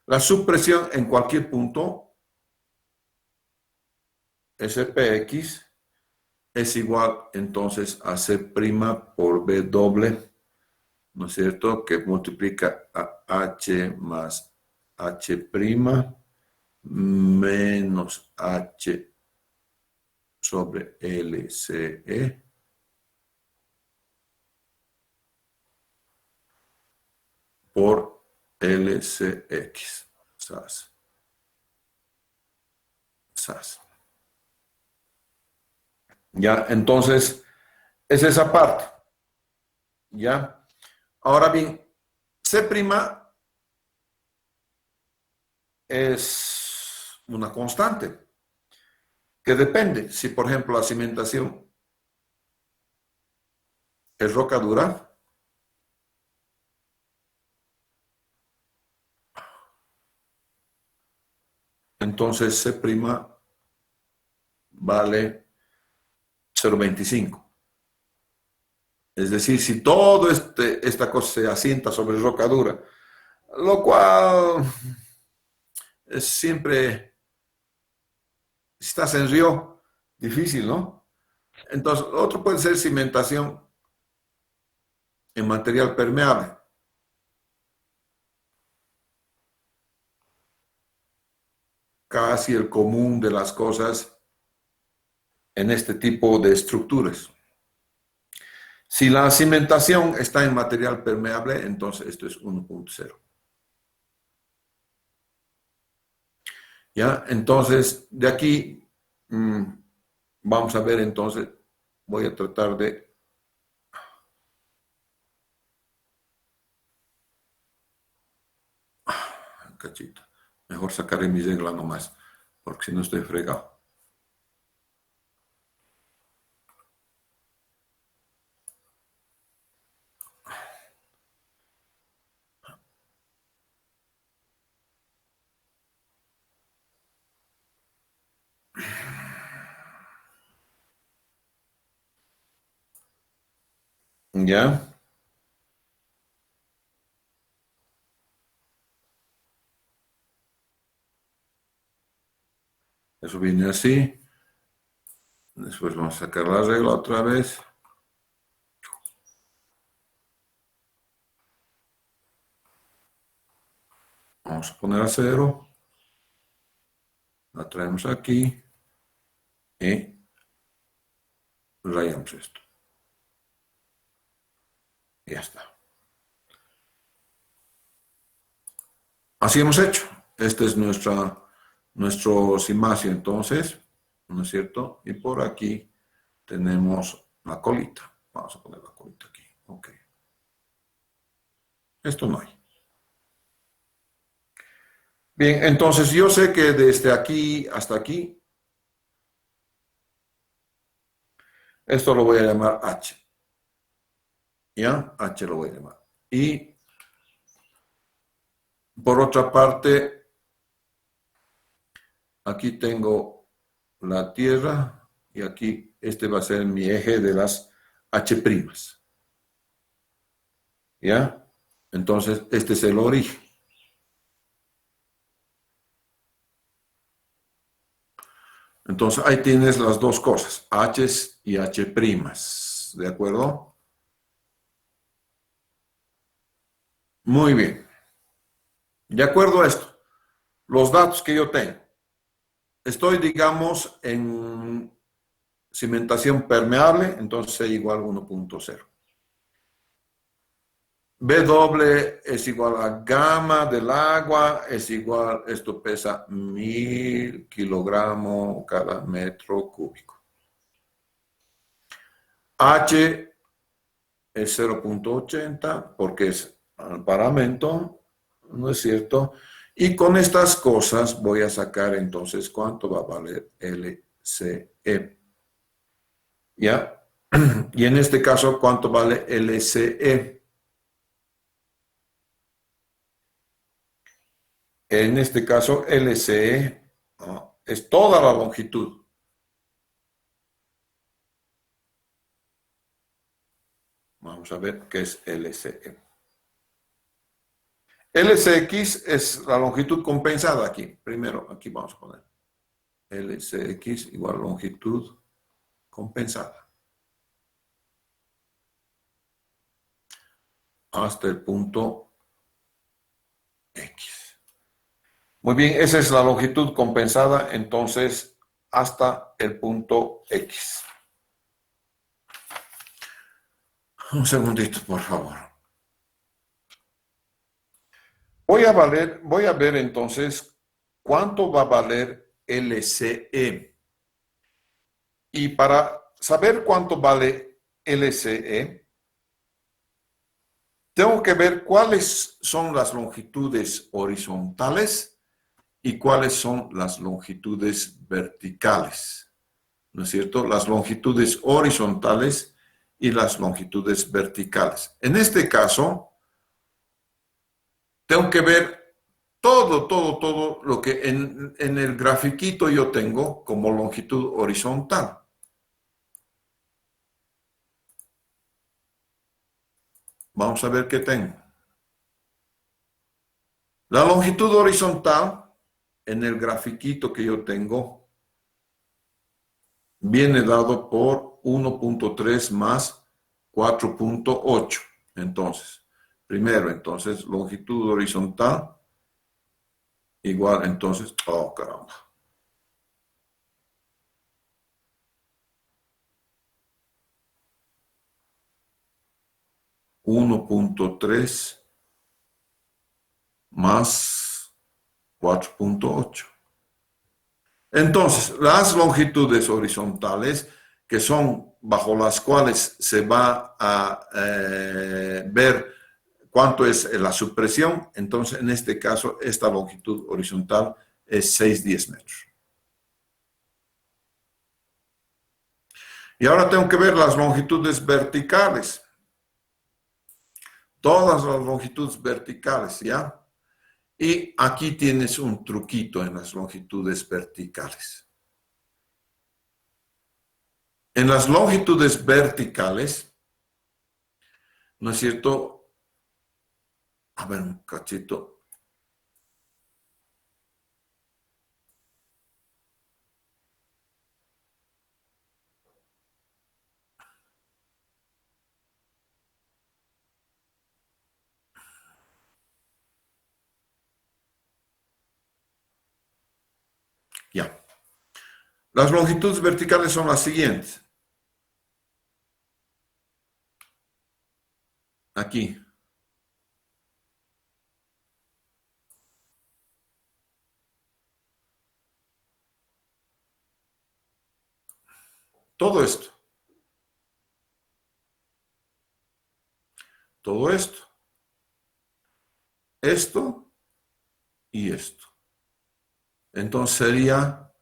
La subpresión en cualquier punto, SPX, es igual entonces a C' por B doble ¿no es cierto? Que multiplica a H más H' menos H sobre LCE por LCX. SAS. Ya, entonces, es esa parte. Ya. Ahora bien, C' es una constante que depende. Si, por ejemplo, la cimentación es roca dura, entonces C' vale 0,25. Es decir, si todo esta cosa se asienta sobre roca dura, lo cual es siempre, si estás en río, difícil, ¿no? Entonces, otro puede ser cimentación en material permeable. Casi el común de las cosas en este tipo de estructuras. Si la cimentación está en material permeable, entonces esto es 1.0. ¿Ya? Entonces, de aquí vamos a ver entonces, voy a tratar de... Cachito. Mejor sacaré mi regla nomás, porque si no estoy fregado. ¿Ya? Eso viene así. Después vamos a sacar la regla otra vez. Vamos a poner a 0. La traemos aquí. Y rayamos esto. Y ya está. Así hemos hecho. Este es nuestro cimacio entonces, ¿no es cierto? Y por aquí tenemos la colita. Vamos a poner la colita aquí. Ok. Esto no hay. Bien, entonces yo sé que desde aquí hasta aquí, esto lo voy a llamar H. ¿Ya? H lo voy a llamar. Y por otra parte, aquí tengo la Tierra y aquí este va a ser mi eje de las H'. ¿Ya? Entonces, este es el origen. Entonces, ahí tienes las dos cosas, H y H'. ¿De acuerdo? Muy bien. De acuerdo a esto, los datos que yo tengo. Estoy, digamos, en cimentación permeable, entonces C igual a 1.0. W es igual a gamma del agua, es igual, esto pesa 1000 kilogramos cada metro cúbico. H es 0.80 porque es al paramento, ¿no es cierto? Y con estas cosas voy a sacar entonces cuánto va a valer LCE. ¿Ya? Y en este caso, ¿cuánto vale LCE? En este caso, LCE es toda la longitud. Vamos a ver qué es LCE. LCX es la longitud compensada aquí. Primero, aquí vamos a poner LCX igual a longitud compensada. hasta el punto X. Muy bien, esa es la longitud compensada, entonces, hasta el punto X. Un segundito, por favor. Voy a ver entonces cuánto va a valer LCE. Y para saber cuánto vale LCE, tengo que ver cuáles son las longitudes horizontales y cuáles son las longitudes verticales. ¿No es cierto? Las longitudes horizontales y las longitudes verticales. En este caso, tengo que ver todo lo que en el grafiquito yo tengo como longitud horizontal. Vamos a ver qué tengo. La longitud horizontal en el grafiquito que yo tengo viene dado por 1.3 más 4.8. Entonces, primero, entonces, longitud horizontal igual, entonces, oh caramba. $1.3 más 4.8. Entonces, las longitudes horizontales, que son bajo las cuales se va a ver cuánto es la supresión, entonces en este caso esta longitud horizontal es 610 metros. Y ahora tengo que ver las longitudes verticales. Todas las longitudes verticales, ¿ya? Y aquí tienes un truquito en las longitudes verticales. En las longitudes verticales, ¿no es cierto? A ver, un cachito. Ya. Las longitudes verticales son las siguientes. Aquí. Todo esto. Todo esto. Esto y esto. Entonces sería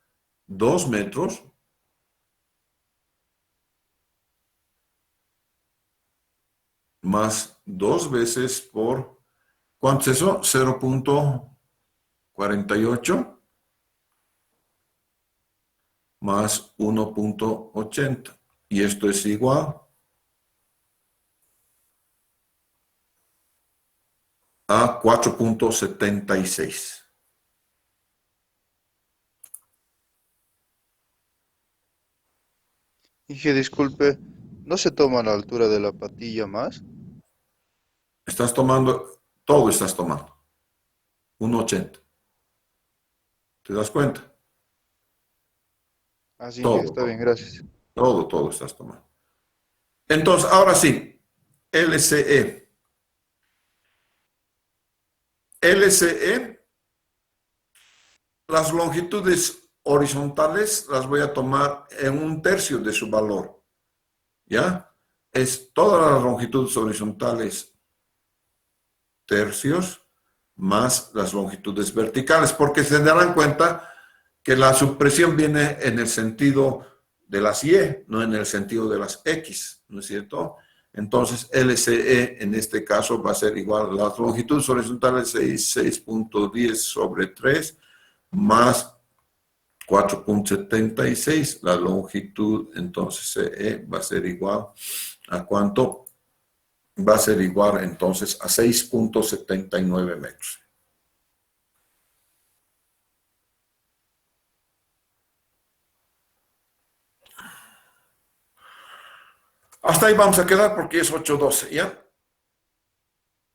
2 metros más 2 veces por, ¿cuánto es eso? 0.48 más 1.80. Y esto es igual a 4.76. Inge, disculpe, ¿no se toma la altura de la patilla más? Estás tomando, todo estás tomando. 1.80. ¿Te das cuenta? Ah, sí, Inge, Todo, está bien, gracias. todo estás tomando. Entonces, ahora sí, LCE. LCE, las longitudes horizontales las voy a tomar en 1/3 de su valor. ¿Ya? Es todas las longitudes horizontales tercios más las longitudes verticales, porque se darán cuenta que la supresión viene en el sentido de las Y, no en el sentido de las X, ¿no es cierto? Entonces, LCE en este caso va a ser igual a las longitudes horizontales 6.10 sobre 3 más 4.76. La longitud, entonces, CE va a ser igual a ¿cuánto? Va a ser igual, entonces, a 6.79 metros. Hasta ahí vamos a quedar porque es 8:12, ¿ya?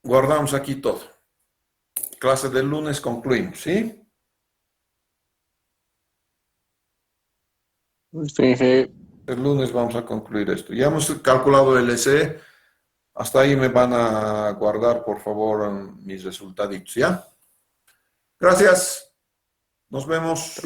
guardamos aquí todo. Clase del lunes concluimos, ¿sí? Sí, sí. El lunes vamos a concluir esto. Ya hemos calculado el SE. Hasta ahí me van a guardar, por favor, mis resultados, ¿ya? Gracias. Nos vemos.